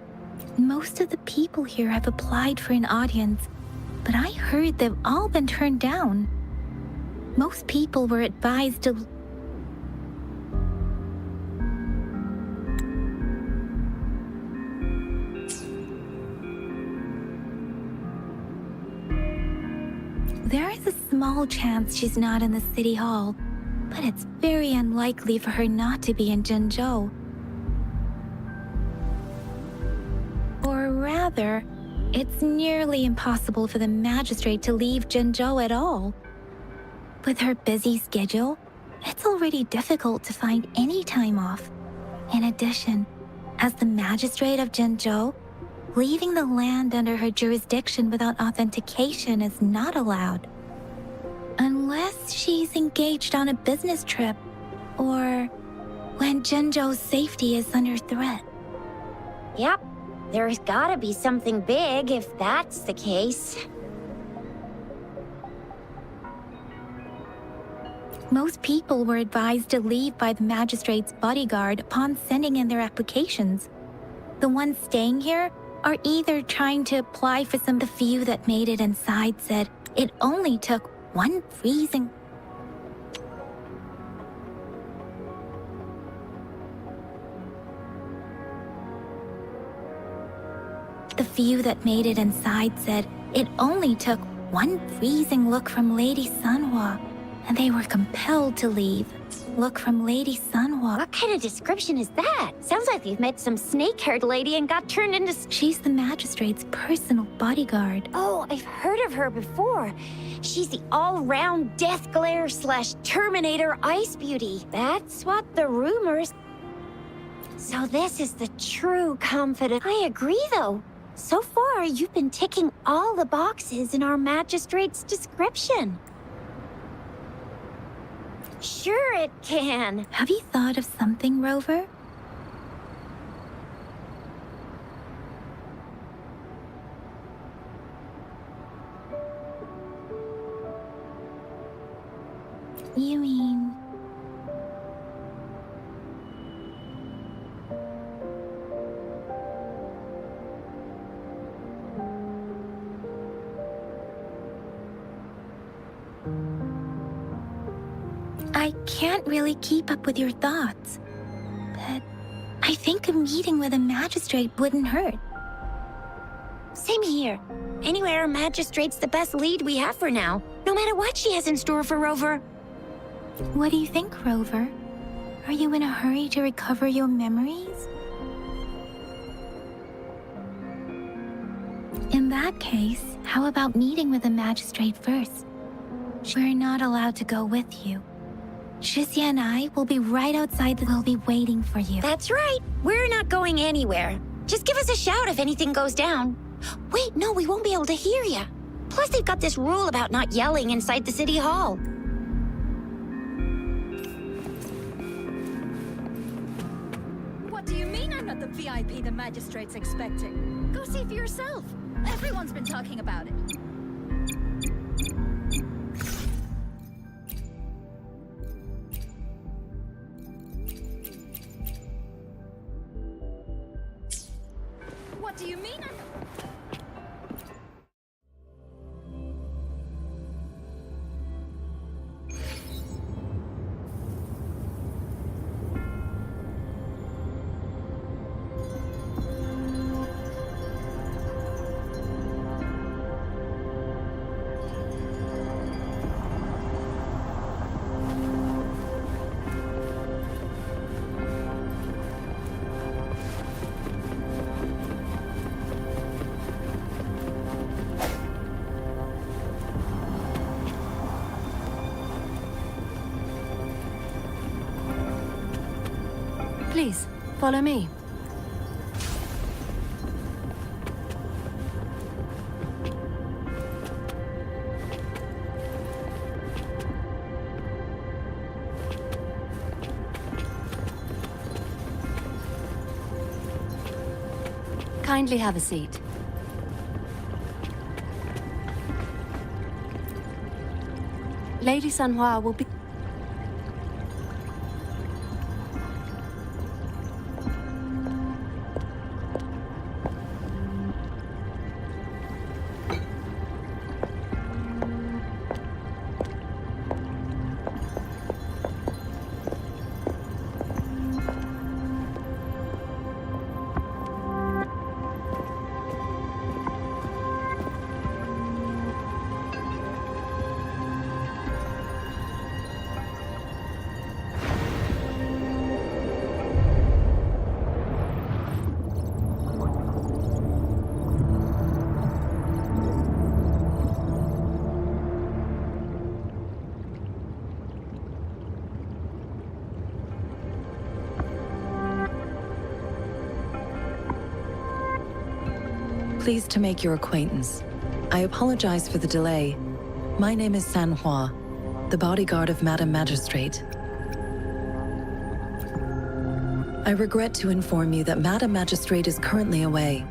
Most of the people here have applied for an audience, but I heard they've all been turned down. Most people were advised to... There is a small chance she's not in the city hall, but it's very unlikely for her not to be in Jinzhou. Or rather, it's nearly impossible for the magistrate to leave Jinzhou at all. With her busy schedule, it's already difficult to find any time off. In addition, as the magistrate of Jinzhou, leaving the land under her jurisdiction without authentication is not allowed. Unless she's engaged on a business trip, or when Jinzhou's safety is under threat. Yep. There's gotta be something big if that's the case. Most people were advised to leave by the magistrate's bodyguard upon sending in their applications. The ones staying here are either trying to apply for some. The few that made it inside said it only took one freezing... The few that made it inside said it only took one freezing look from Lady Sanhua, and they were compelled to leave. Look from Lady Sanhua. What kind of description is that? Sounds like you've met some snake-haired lady and got turned into... She's the magistrate's personal bodyguard. Oh, I've heard of her before. She's the all-round death glare / Terminator ice beauty. That's what the rumors... So this is the true confidant. I agree, though. So far, you've been ticking all the boxes in our magistrate's description. Sure it can. Have you thought of something, Rover? You mean... I can't really keep up with your thoughts, but I think a meeting with a magistrate wouldn't hurt. Same here. Anywhere a magistrate's the best lead we have for now, no matter what she has in store for Rover. What do you think, Rover? Are you in a hurry to recover your memories? In that case, how about meeting with the magistrate first? We're not allowed to go with you. Shizia and I will be right outside. We'll be waiting for you. That's right. We're not going anywhere. Just give us a shout if anything goes down. Wait, no, we won't be able to hear you. Plus, they've got this rule about not yelling inside the city hall. What do you mean I'm not the VIP the magistrate's expecting? Go see for yourself. Everyone's been talking about it. What do you mean I'm not... Please, follow me. Kindly have a seat. Lady Sanhua will be... Pleased to make your acquaintance. I apologize for the delay. My name is Sanhua, the bodyguard of Madam Magistrate. I regret to inform you that Madam Magistrate is currently away.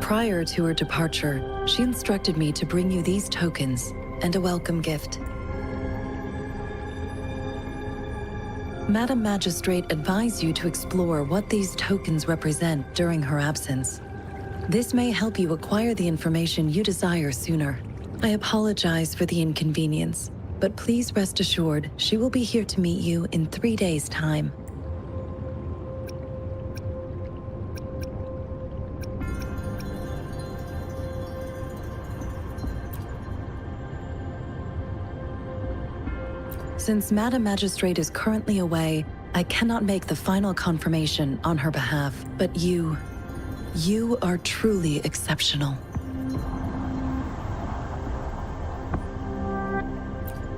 Prior to her departure, she instructed me to bring you these tokens and a welcome gift. Madam Magistrate advised you to explore what these tokens represent during her absence. This may help you acquire the information you desire sooner. I apologize for the inconvenience, but please rest assured she will be here to meet you in 3 days' time. Since Madam Magistrate is currently away, I cannot make the final confirmation on her behalf, but you are truly exceptional.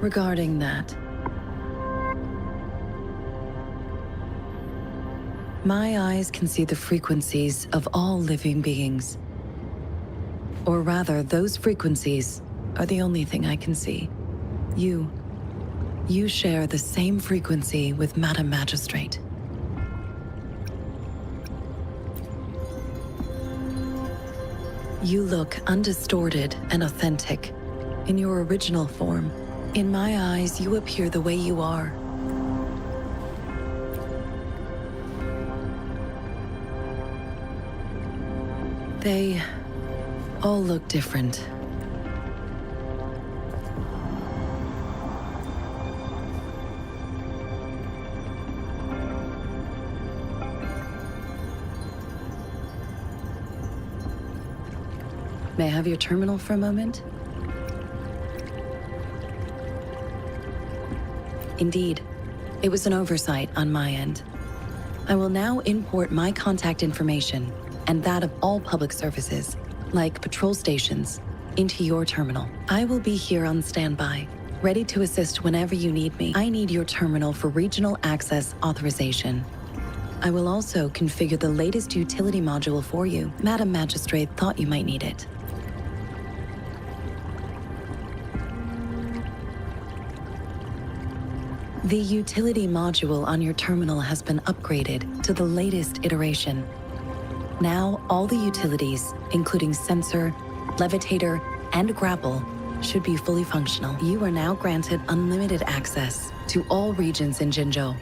Regarding that, my eyes can see the frequencies of all living beings. Or rather, those frequencies are the only thing I can see. You share the same frequency with Madam Magistrate. You look undistorted and authentic in your original form. In my eyes, you appear the way you are. They all look different. May I have your terminal for a moment? Indeed, it was an oversight on my end. I will now import my contact information and that of all public services, like patrol stations, into your terminal. I will be here on standby. ready to assist whenever you need me. I need your terminal for regional access authorization. I will also configure the latest utility module for you. Madam Magistrate thought you might need it. The utility module on your terminal has been upgraded to the latest iteration. Now, all the utilities, including sensor, levitator, and grapple, should be fully functional. You are now granted unlimited access to all regions in Jinzhou.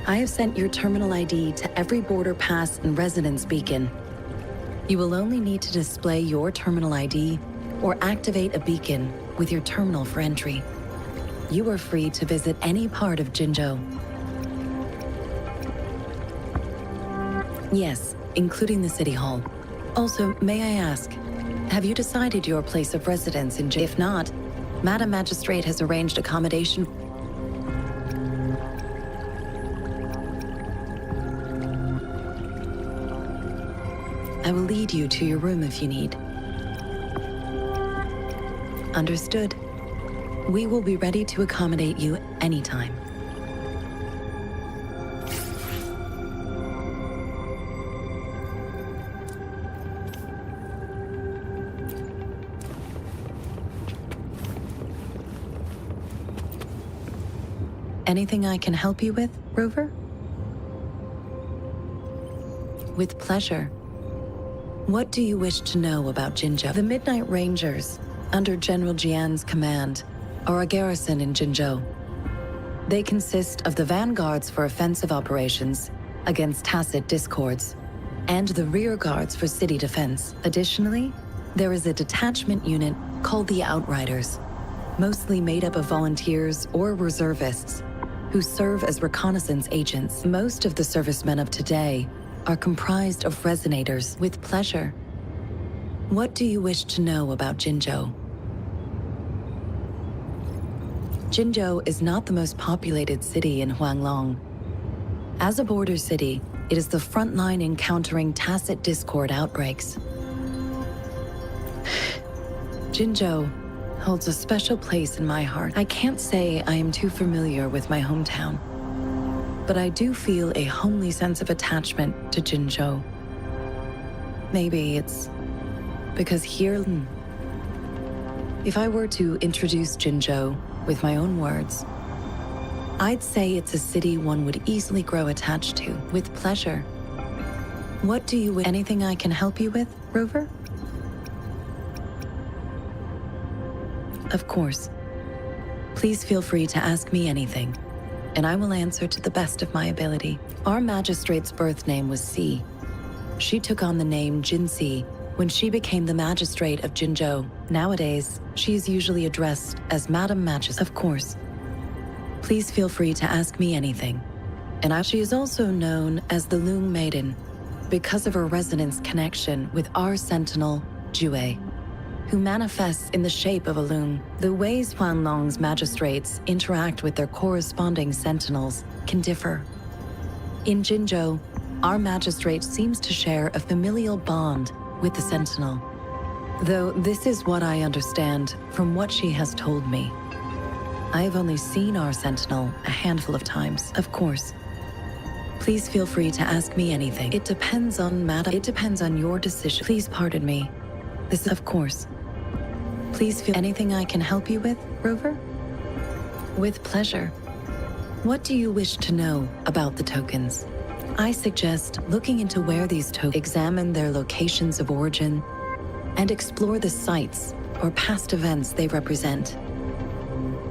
I have sent your terminal ID to every border pass and residence beacon. You will only need to display your terminal ID or activate a beacon with your terminal for entry. You are free to visit any part of Jinzhou. Yes, including the City Hall. Also, may I ask, have you decided your place of residence in Jinzhou? If not, Madam Magistrate has arranged accommodation. I will lead you to your room if you need. Understood. We will be ready to accommodate you anytime. Anything I can help you with, Rover? With pleasure. What do you wish to know about Jinzhou? The Midnight Rangers, under General Jian's command, are a garrison in Jinzhou. They consist of the vanguards for offensive operations against tacit discords, and the rear guards for city defense. Additionally, there is a detachment unit called the Outriders, mostly made up of volunteers or reservists who serve as reconnaissance agents. Most of the servicemen of today are comprised of resonators. With pleasure. What do you wish to know about Jinzhou? Jinzhou is not the most populated city in Huanglong. As a border city, it is the front line in countering tacit discord outbreaks. Jinzhou holds a special place in my heart. I can't say I am too familiar with my hometown, but I do feel a homely sense of attachment to Jinzhou. Maybe it's because here... If I were to introduce Jinzhou with my own words, I'd say it's a city one would easily grow attached to. With pleasure. What do you wish? Anything I can help you with, Rover? Of course. Please feel free to ask me anything, and I will answer to the best of my ability. Our magistrate's birth name was Si. She took on the name Jinsi when she became the magistrate of Jinzhou. Nowadays, she is usually addressed as Madam Magistrate. Of course. Please feel free to ask me anything. She is also known as the Loong Maiden because of her resonance connection with our sentinel, Jue, who manifests in the shape of a loom. The ways Huanglong's magistrates interact with their corresponding sentinels can differ. In Jinzhou, our magistrate seems to share a familial bond with the sentinel, though this is what I understand from what she has told me. I have only seen our sentinel a handful of times. Of course. Please feel free to ask me anything. It depends on your decision. Please pardon me. This is, of course. Please feel anything I can help you with, Rover? With pleasure. What do you wish to know about the tokens? I suggest looking into where these tokens examine their locations of origin and explore the sites or past events they represent.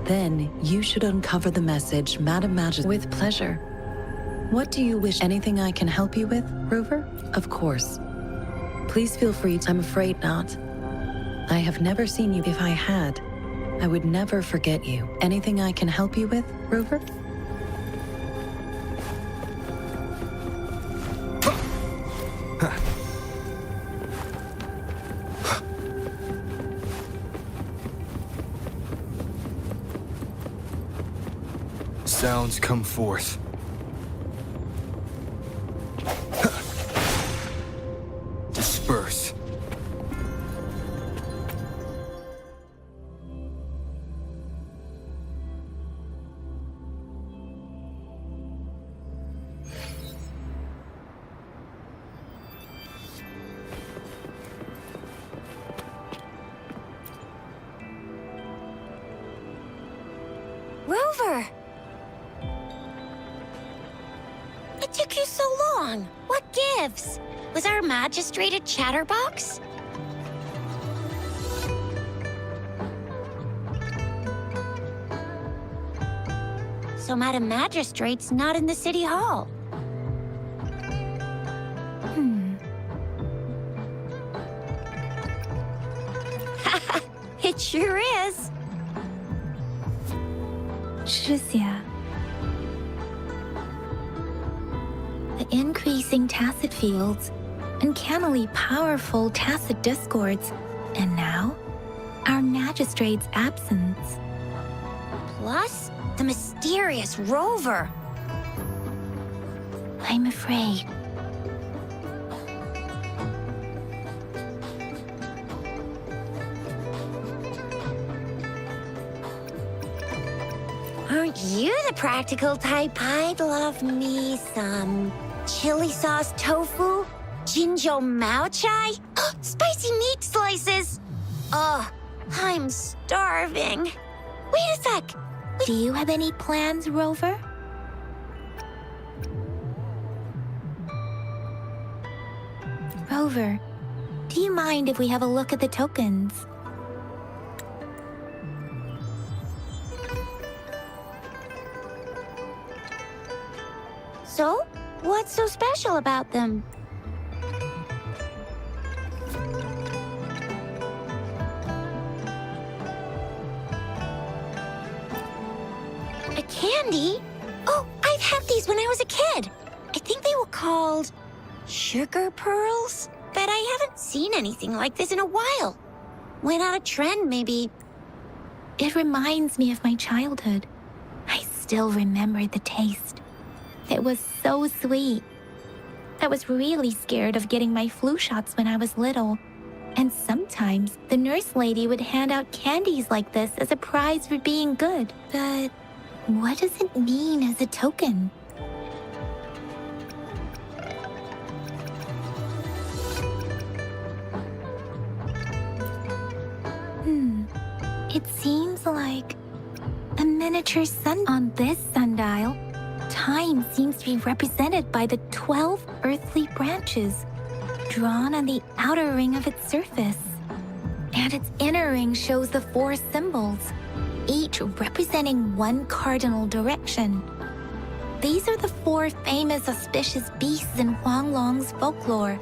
Then you should uncover the message Madam Magistrate. With pleasure. What do you wish? Anything I can help you with, Rover? Of course. Please feel free to... I'm afraid not. I have never seen you. If I had, I would never forget you. Anything I can help you with, Rover? Sounds come forth. Disperse. Rover! It took you so long. What gives? Was our magistrate a chatterbox? So Madam Magistrate's not in the city hall. It sure is. Shuzia. The increasing tacit fields, uncannily powerful tacit discords, and now, our magistrate's absence. Plus, the mysterious Rover. I'm afraid. Aren't you the practical type? I'd love me some chili sauce tofu, Jinjo Mao Chai, spicy meat slices. Ugh, I'm starving. Wait a sec. Do you have any plans, Rover? Rover, do you mind if we have a look at the tokens? So, what's so special about them? A candy? Oh, I've had these when I was a kid. I think they were called sugar pearls, but I haven't seen anything like this in a while. Went out of trend, maybe. It reminds me of my childhood. I still remember the taste. It was so sweet. I was really scared of getting my flu shots when I was little. And sometimes the nurse lady would hand out candies like this as a prize for being good. But what does it mean as a token? It seems like a miniature sun. On this sundial, time seems to be represented by the 12 earthly branches drawn on the outer ring of its surface. And its inner ring shows the 4 symbols, each representing one cardinal direction. These are the 4 famous auspicious beasts in Huanglong's folklore.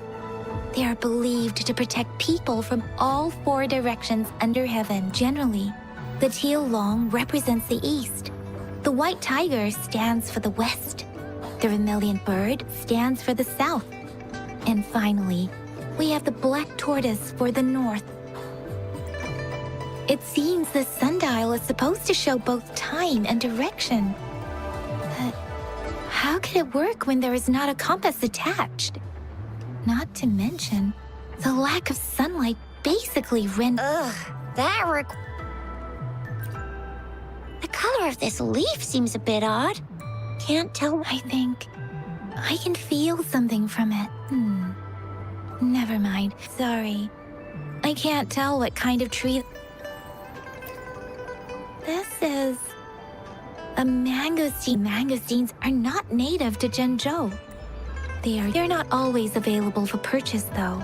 They are believed to protect people from all 4 directions under heaven. Generally, the teal long represents the east. The white tiger stands for the west. The vermilion bird stands for the south. And finally, we have the black tortoise for the north. It seems the sundial is supposed to show both time and direction. But how could it work when there is not a compass attached? Not to mention, the lack of sunlight basically Ugh, that The color of this leaf seems a bit odd. Can't tell. I think I can feel something from it. Never mind. Sorry. I can't tell what kind of tree. This is a mangosteen. Mangosteens are not native to Zhengzhou. They're not always available for purchase, though.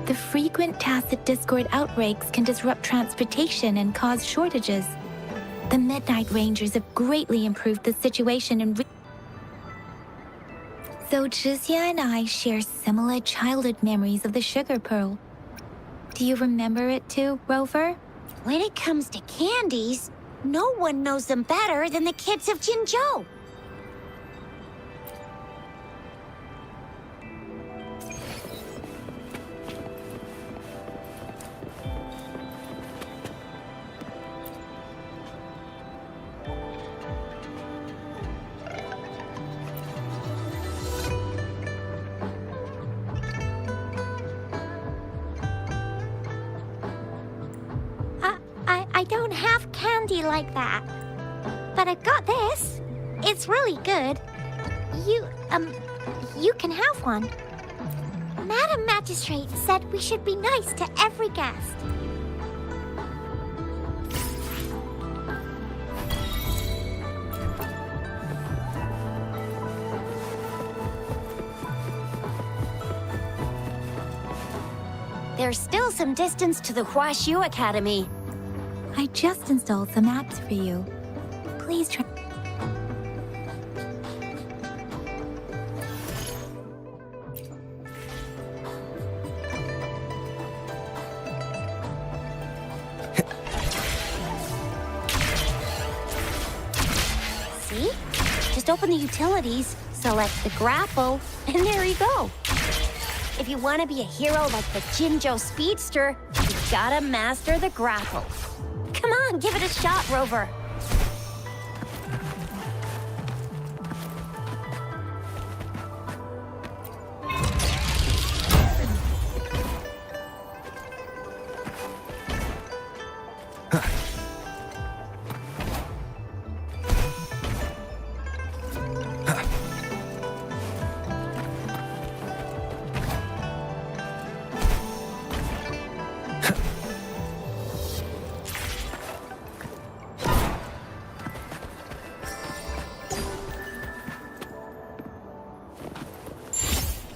The frequent tacit discord outbreaks can disrupt transportation and cause shortages. The Midnight Rangers have greatly improved the situation in So Zhizia and I share similar childhood memories of the sugar pearl. Do you remember it too, Rover? When it comes to candies, no one knows them better than the kids of Jinzhou. I don't have candy like that. But I've got this. It's really good. You can have one. Madam Magistrate said we should be nice to every guest. There's still some distance to the Huashu Academy. I just installed some apps for you. Please try. See? Just open the utilities, select the grapple, and there you go. If you want to be a hero like the Jinzhou Speedster, you gotta master the grapple. Come on, give it a shot, Rover.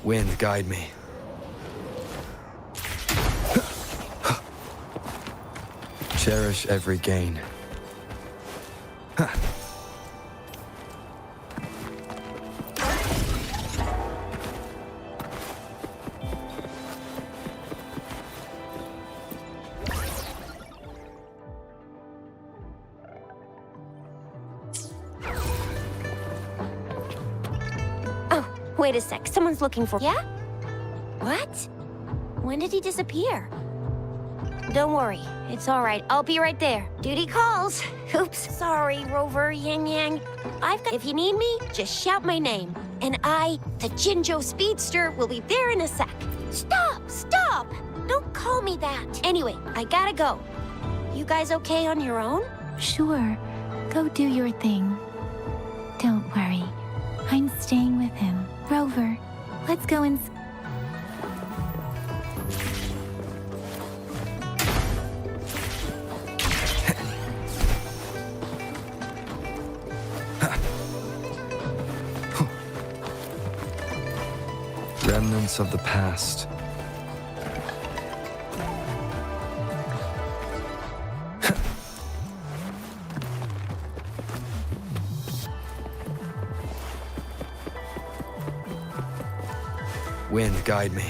Wind, guide me. Cherish every gain. Wait a sec, someone's looking for... Yeah? What? When did he disappear? Don't worry, it's all right. I'll be right there. Duty calls. Oops, sorry, Rover, Yang Yang. If you need me, just shout my name. And I, the Jinzhou Speedster, will be there in a sec. Stop! Stop! Don't call me that. Anyway, I gotta go. You guys okay on your own? Sure. Go do your thing. Don't worry. I'm staying with him. Rover, let's go and... Remnants of the past. Wind, guide me.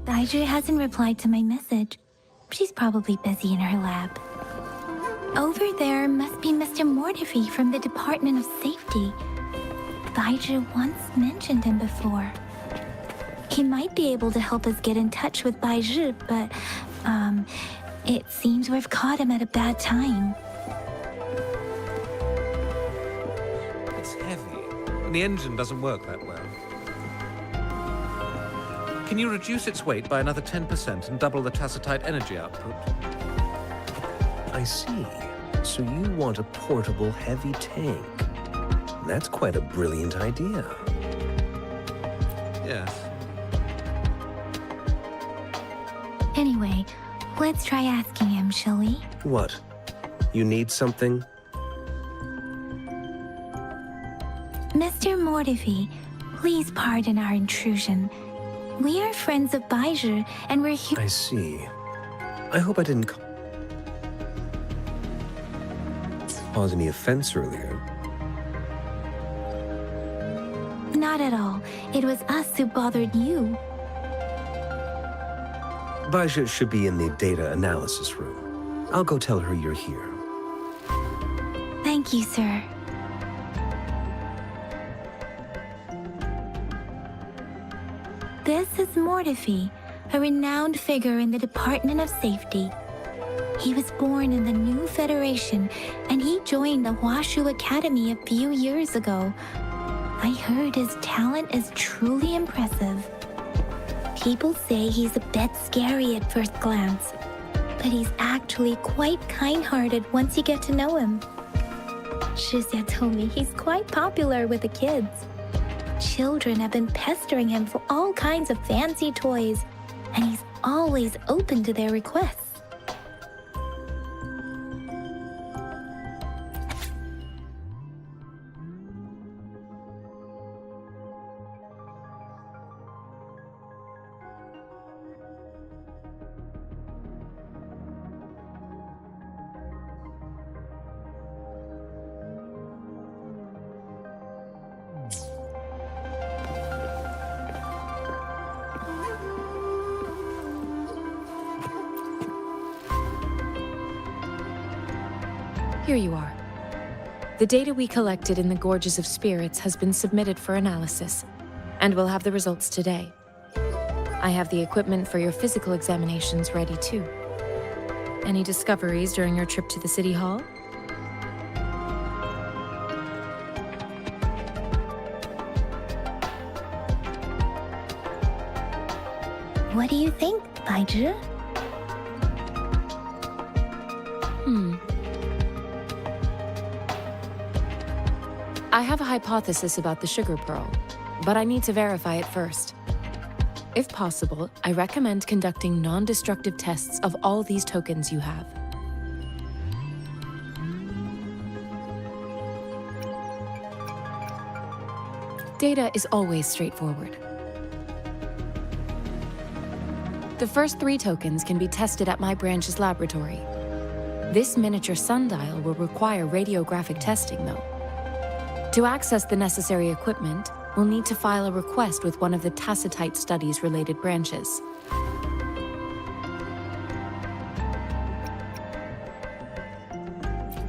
Baizhi hasn't replied to my message. She's probably busy in her lab. Over there must be Mr. Mortifi from the Department of Safety. Baizhi once mentioned him before. He might be able to help us get in touch with Baizhi, but, it seems we've caught him at a bad time. It's heavy, and the engine doesn't work that well. Can you reduce its weight by another 10% and double the tacitite energy output? I see. So you want a portable, heavy tank. That's quite a brilliant idea. Yes. Anyway, let's try asking him, shall we? What? You need something? Mr. Mortifi, please pardon our intrusion. We are friends of Baizhi, and we're here. I see. I hope I didn't cause any offense earlier. Not at all. It was us who bothered you. Baizhi should be in the data analysis room. I'll go tell her you're here. Thank you, sir. This is Mortifi, a renowned figure in the Department of Safety. He was born in the new Federation, and he joined the Huashu Academy a few years ago. I heard his talent is truly impressive. People say he's a bit scary at first glance, but he's actually quite kind-hearted once you get to know him. Shizia told me he's quite popular with the kids. Children have been pestering him for all kinds of fancy toys, and he's always open to their requests. Here you are. The data we collected in the Gorges of Spirits has been submitted for analysis, and we'll have the results today. I have the equipment for your physical examinations ready too. Any discoveries during your trip to the City Hall? What do you think, Baizhi? I have a hypothesis about the sugar pearl, but I need to verify it first. If possible, I recommend conducting non-destructive tests of all these tokens you have. Data is always straightforward. The first 3 tokens can be tested at my branch's laboratory. This miniature sundial will require radiographic testing, though. To access the necessary equipment, we'll need to file a request with one of the Tacitite Studies-related branches.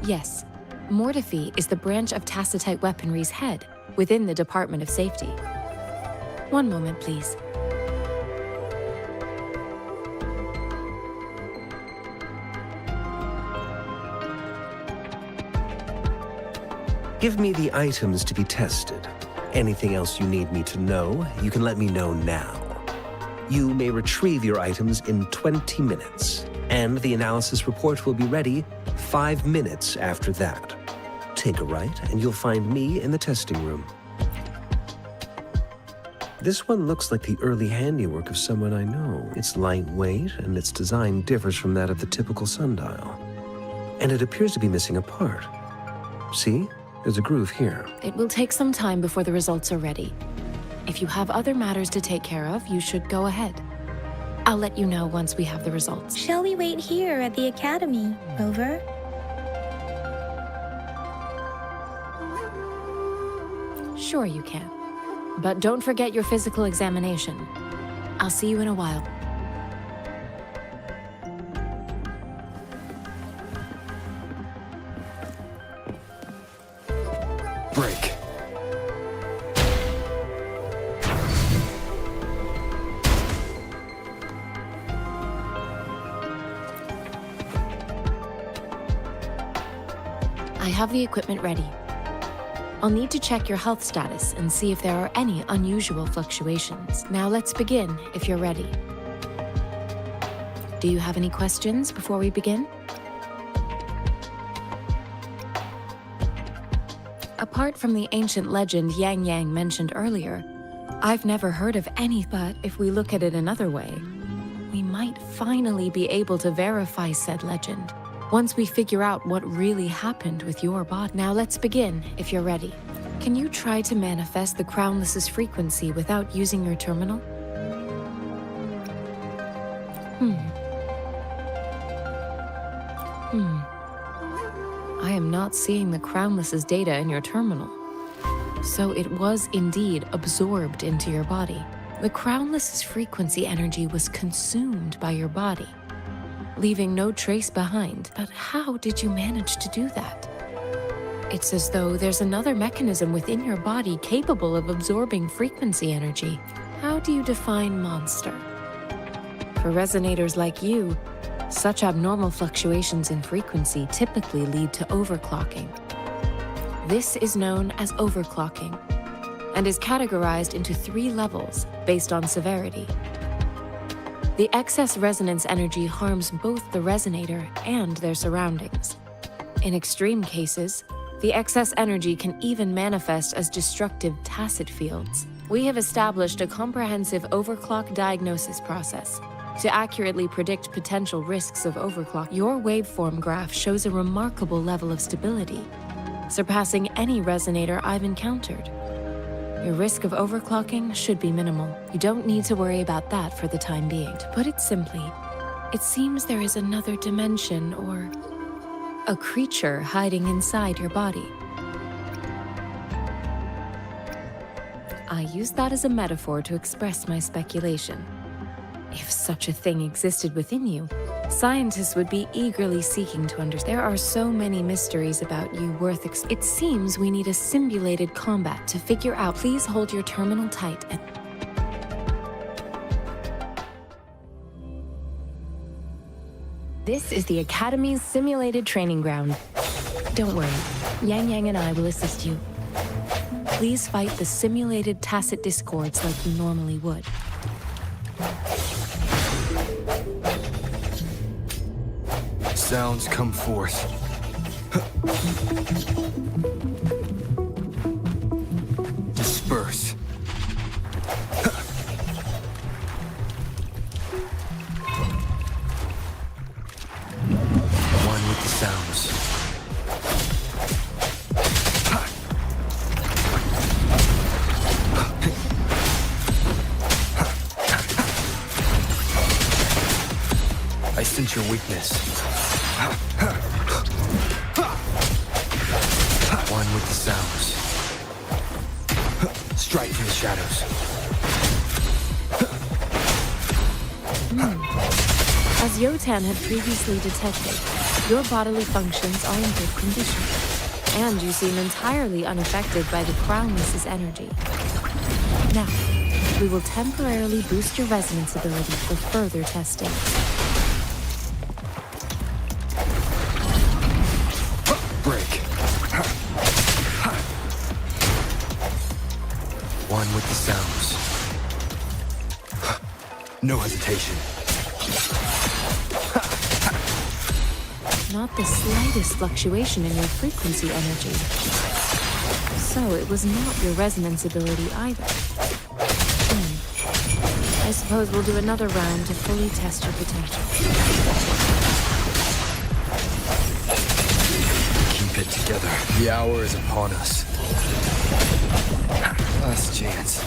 Yes, Mortefi is the branch of Tacitite Weaponry's head within the Department of Safety. One moment, please. Give me the items to be tested. Anything else you need me to know, you can let me know now. You may retrieve your items in 20 minutes, and the analysis report will be ready 5 minutes after that. Take a right, and you'll find me in the testing room. This one looks like the early handiwork of someone I know. It's lightweight, and its design differs from that of the typical sundial. And it appears to be missing a part. See? There's a groove here. It will take some time before the results are ready. If you have other matters to take care of, you should go ahead. I'll let you know once we have the results. Shall we wait here at the academy, Rover? Sure you can. But don't forget your physical examination. I'll see you in a while. Break. I have the equipment ready. I'll need to check your health status and see if there are any unusual fluctuations. Now let's begin, if you're ready. Do you have any questions before we begin? Apart from the ancient legend Yang Yang mentioned earlier, I've never heard of any, but if we look at it another way, we might finally be able to verify said legend once we figure out what really happened with your body. Now let's begin, if you're ready. Can you try to manifest the Crownless's frequency without using your terminal? I am not seeing the Crownless's data in your terminal. So it was indeed absorbed into your body. The Crownless's frequency energy was consumed by your body, leaving no trace behind. But how did you manage to do that? It's as though there's another mechanism within your body capable of absorbing frequency energy. How do you define monster? For resonators like you, such abnormal fluctuations in frequency typically lead to overclocking. This is known as overclocking, and is categorized into 3 levels based on severity. The excess resonance energy harms both the resonator and their surroundings. In extreme cases, The excess energy can even manifest as destructive tacit fields. We have established a comprehensive overclock diagnosis process to accurately predict potential risks of overclock. Your waveform graph shows a remarkable level of stability, surpassing any resonator I've encountered. Your risk of overclocking should be minimal. You don't need to worry about that for the time being. To put it simply, it seems there is another dimension or a creature hiding inside your body. I use that as a metaphor to express my speculation. If such a thing existed within you, scientists would be eagerly seeking to understand. There are so many mysteries about you worth it seems we need a simulated combat to figure out. Please hold your terminal tight and... This is the Academy's simulated training ground. Don't worry, Yang Yang and I will assist you. Please fight the simulated tacit discords like you normally would. Sounds come forth. Disperse. One with the sounds. I sense your weakness. One with the sounds. Strike from the shadows. As Yotan had previously detected, your bodily functions are in good condition, and you seem entirely unaffected by the Crownless's energy. Now, we will temporarily boost your resonance ability for further testing. Break. One with the sounds. No hesitation. Not the slightest fluctuation in your frequency energy. So it was not your resonance ability either. I suppose we'll do another round to fully test your potential. Keep it together. The hour is upon us. Last chance.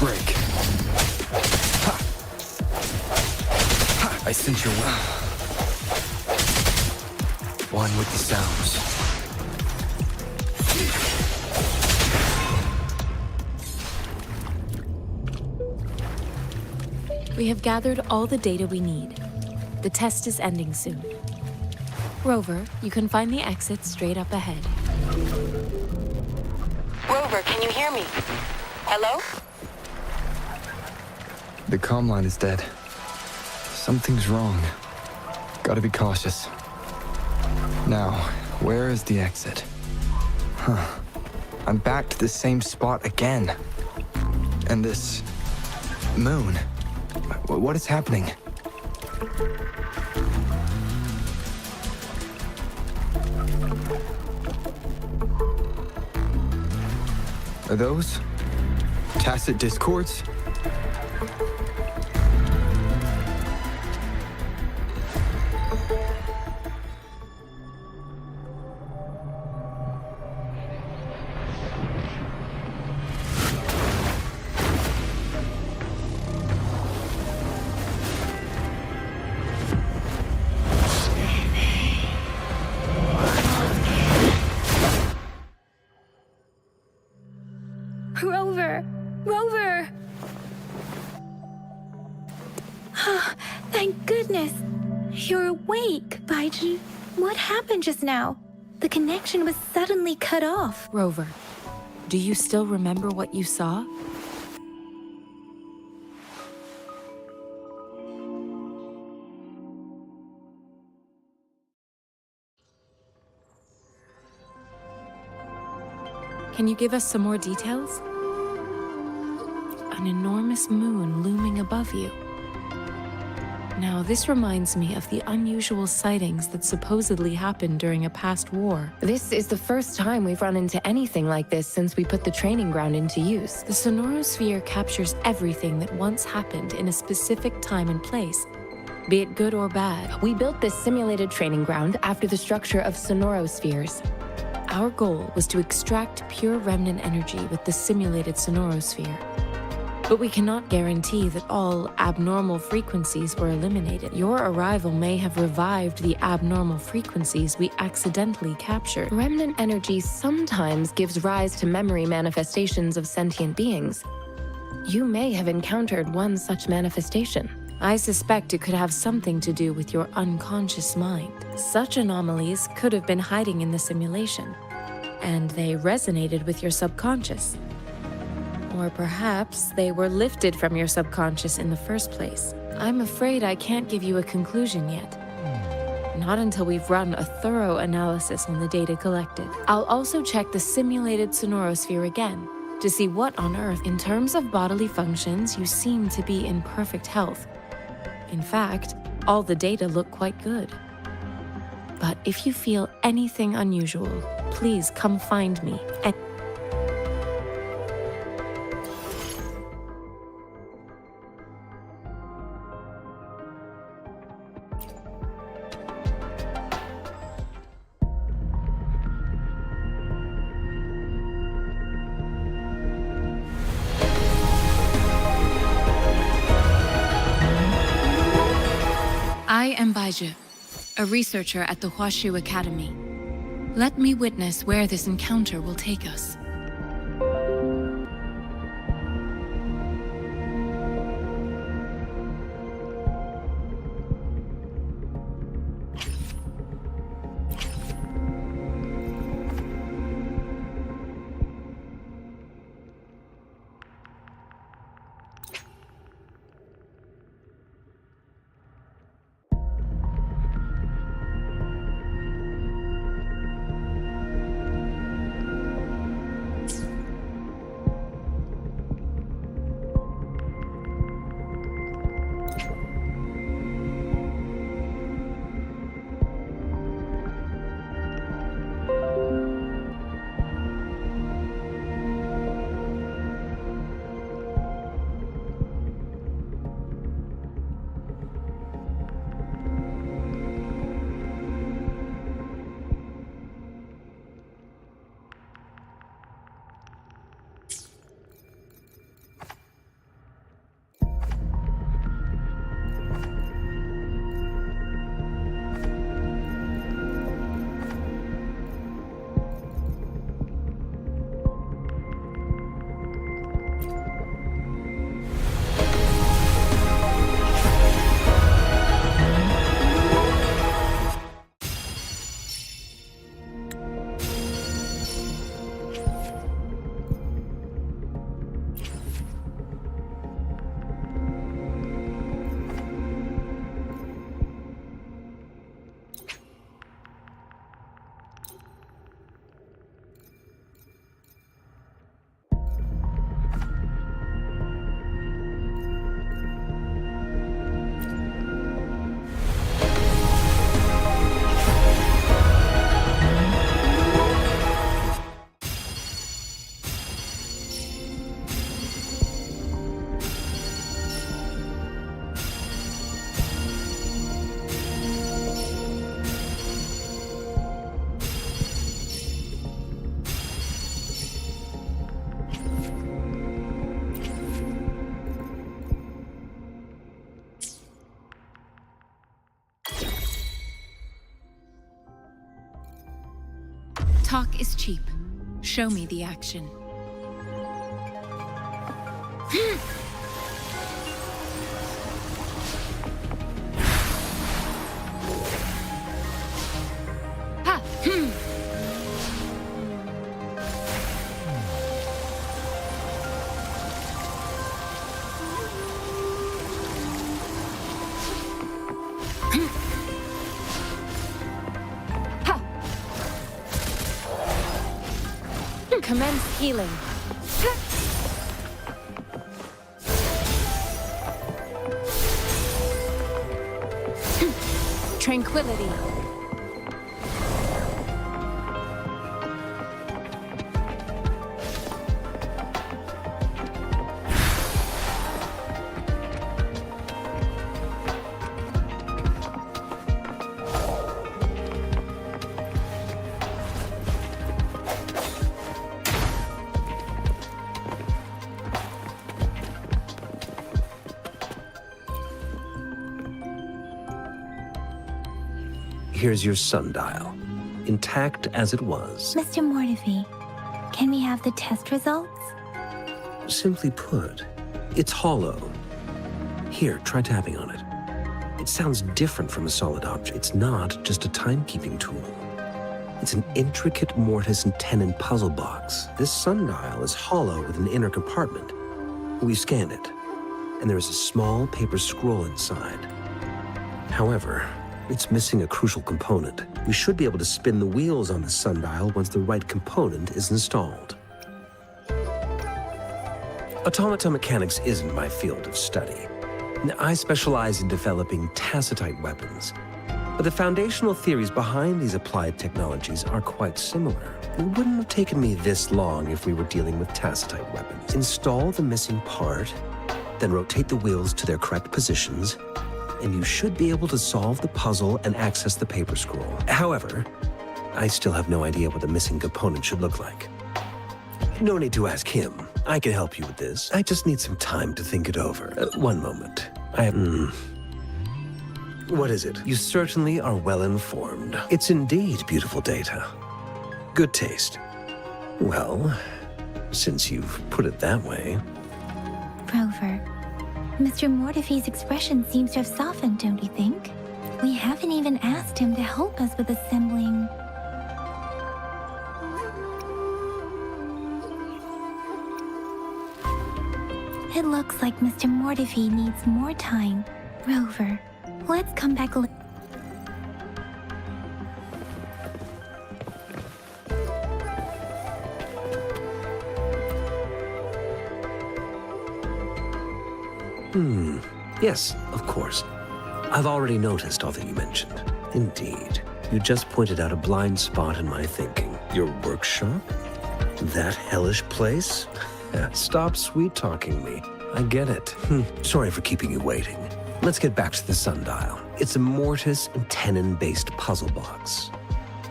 Break. I sense your will. One with the sounds. We have gathered all the data we need. The test is ending soon. Rover, you can find the exit straight up ahead. Rover, can you hear me? Hello? The comm line is dead. Something's wrong. Gotta be cautious. Now, where is the exit? Huh. I'm back to the same spot again. And this... moon. What is happening? Are those tacit discords? Rover! Rover! Thank goodness! You're awake, Baiji. What happened just now? The connection was suddenly cut off. Rover, do you still remember what you saw? Can you give us some more details? An enormous moon looming above you. Now, this reminds me of the unusual sightings that supposedly happened during a past war. This is the first time we've run into anything like this since we put the training ground into use. The sonorosphere captures everything that once happened in a specific time and place, be it good or bad. We built this simulated training ground after the structure of sonorospheres. Our goal was to extract pure remnant energy with the simulated sonorosphere. But we cannot guarantee that all abnormal frequencies were eliminated. Your arrival may have revived the abnormal frequencies we accidentally captured. Remnant energy sometimes gives rise to memory manifestations of sentient beings. You may have encountered one such manifestation. I suspect it could have something to do with your unconscious mind. Such anomalies could have been hiding in the simulation, and they resonated with your subconscious. Or perhaps they were lifted from your subconscious in the first place. I'm afraid I can't give you a conclusion yet. Not until we've run a thorough analysis on the data collected. I'll also check the simulated sonorosphere again to see what on earth. In terms of bodily functions, you seem to be in perfect health. In fact, all the data look quite good. But if you feel anything unusual, please come find me. I am Baiju, a researcher at the Huashu Academy. Let me witness where this encounter will take us. Talk is cheap. Show me the action. Ha! Commence healing. Tranquility. Here's your sundial, intact as it was. Mr. Mortivy, can we have the test results? Simply put, it's hollow. Here, try tapping on it. It sounds different from a solid object. It's not just a timekeeping tool. It's an intricate mortise and tenon puzzle box. This sundial is hollow with an inner compartment. We scanned it, and there is a small paper scroll inside. However, it's missing a crucial component. We should be able to spin the wheels on the sundial once the right component is installed. Automata mechanics isn't my field of study. I specialize in developing tacitite weapons, but the foundational theories behind these applied technologies are quite similar. It wouldn't have taken me this long if we were dealing with tacitite weapons. Install the missing part, then rotate the wheels to their correct positions, and you should be able to solve the puzzle and access the paper scroll. However, I still have no idea what the missing component should look like. No need to ask him. I can help you with this. I just need some time to think it over. One moment. What is it? You certainly are well informed. It's indeed beautiful data. Good taste. Well, since you've put it that way. Rover, Mr. Mortivy's expression seems to have softened, don't you think? We haven't even asked him to help us with assembling. It looks like Mr. Mortivy needs more time. Rover, let's come back later. Yes, of course. I've already noticed all that you mentioned. Indeed. You just pointed out a blind spot in my thinking. Your workshop? That hellish place? Stop sweet-talking me. I get it. Sorry for keeping you waiting. Let's get back to the sundial. It's a mortise and tenon-based puzzle box.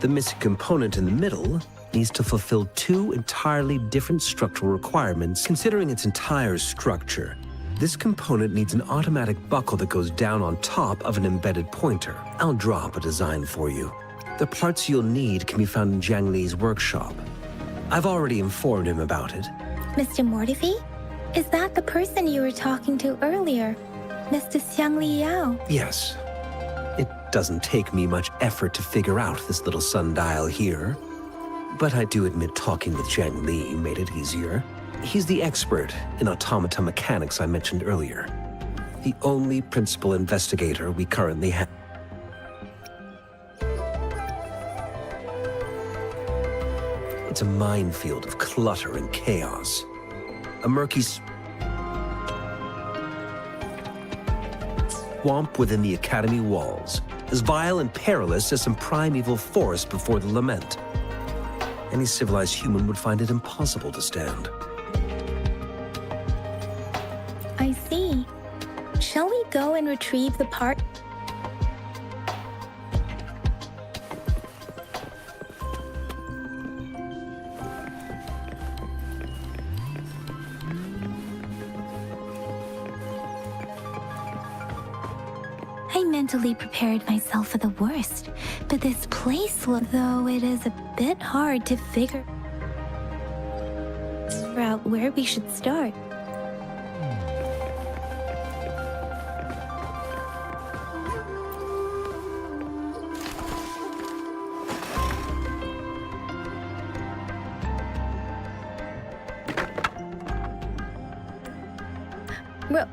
The missing component in the middle needs to fulfill two entirely different structural requirements. Considering its entire structure, this component needs an automatic buckle that goes down on top of an embedded pointer. I'll draw up a design for you. The parts you'll need can be found in Jiang Li's workshop. I've already informed him about it. Mr. Mortivy? Is that the person you were talking to earlier? Mr. Xiang Li Yao? Yes. It doesn't take me much effort to figure out this little sundial here. But I do admit talking with Jiang Li made it easier. He's the expert in automata mechanics I mentioned earlier. The only principal investigator we currently have. It's a minefield of clutter and chaos. A murky swamp within the Academy walls, as vile and perilous as some primeval forest before the lament. Any civilized human would find it impossible to stand. I see. Shall we go and retrieve the part? I mentally prepared myself for the worst, but this place, though it is a bit hard to figure out where we should start.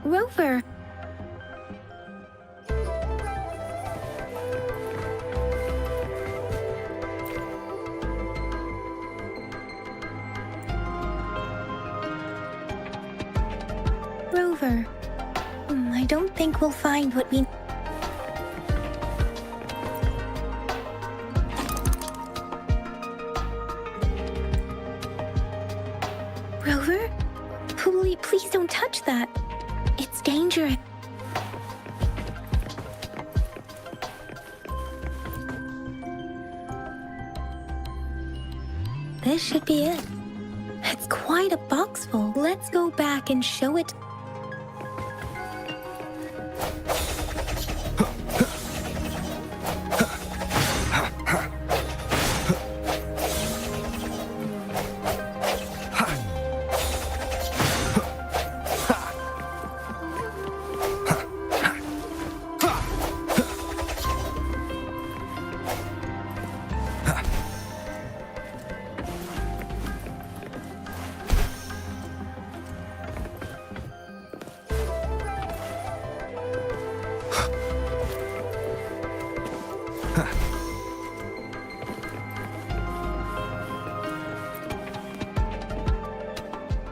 Rover! think we'll find what we... Rover? Please don't touch that. It's dangerous. This should be it. It's quite a box full. Let's go back and show it.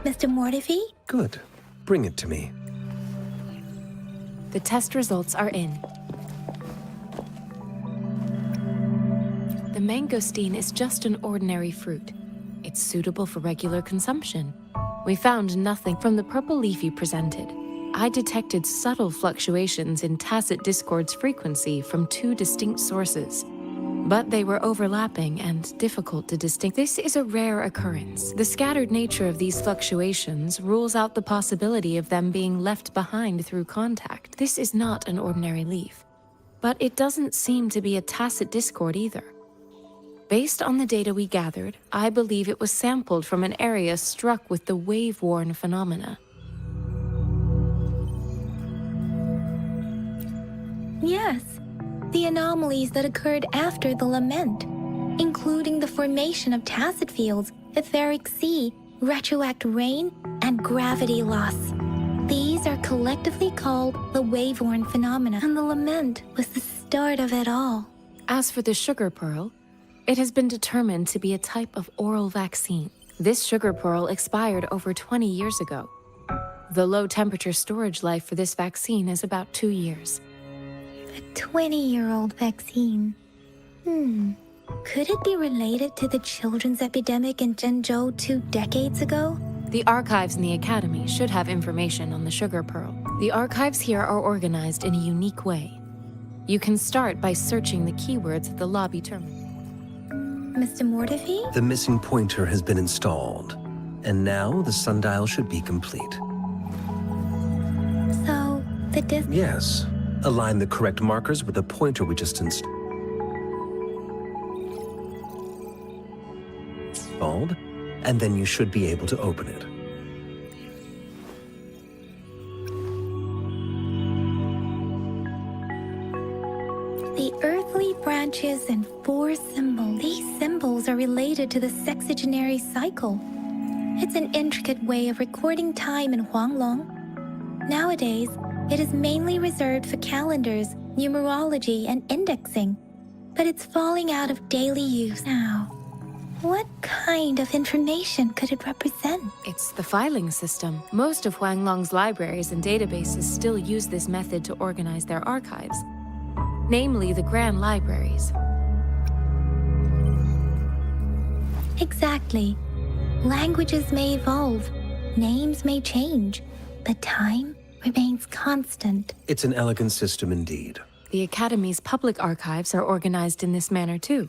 Mr. Mortivy? Good. Bring it to me. The test results are in. The mangosteen is just an ordinary fruit. It's suitable for regular consumption. We found nothing from the purple leaf you presented. I detected subtle fluctuations in tacit discord's frequency from 2 distinct sources, but they were overlapping and difficult to distinguish. This is a rare occurrence. The scattered nature of these fluctuations rules out the possibility of them being left behind through contact. This is not an ordinary leaf, but it doesn't seem to be a tacit discord either. Based on the data we gathered, I believe it was sampled from an area struck with the wave-worn phenomena. Yes, the anomalies that occurred after the lament, including the formation of tacit fields, etheric sea, retroact rain, and gravity loss. These are collectively called the wave-worn phenomena, and the lament was the start of it all. As for the sugar pearl, it has been determined to be a type of oral vaccine. This sugar pearl expired over 20 years ago. The low-temperature storage life for this vaccine is about 2 years. A 20-year-old vaccine. Could it be related to the children's epidemic in Jinzhou 2 decades ago? The archives in the Academy should have information on the sugar pearl. The archives here are organized in a unique way. You can start by searching the keywords at the lobby terminal. Mr. Mortivy? The missing pointer has been installed, and now the sundial should be complete. So, the Yes. Align the correct markers with the pointer we just installed, and then you should be able to open it. The earthly branches and 4 symbols. These symbols are related to the sexagenary cycle. It's an intricate way of recording time in Huanglong. Nowadays, it is mainly reserved for calendars, numerology, and indexing, but it's falling out of daily use now. What kind of information could it represent? It's the filing system. Most of Huanglong's libraries and databases still use this method to organize their archives, namely the Grand Libraries. Exactly. Languages may evolve, names may change, but time remains constant. It's an elegant system indeed. The Academy's public archives are organized in this manner too.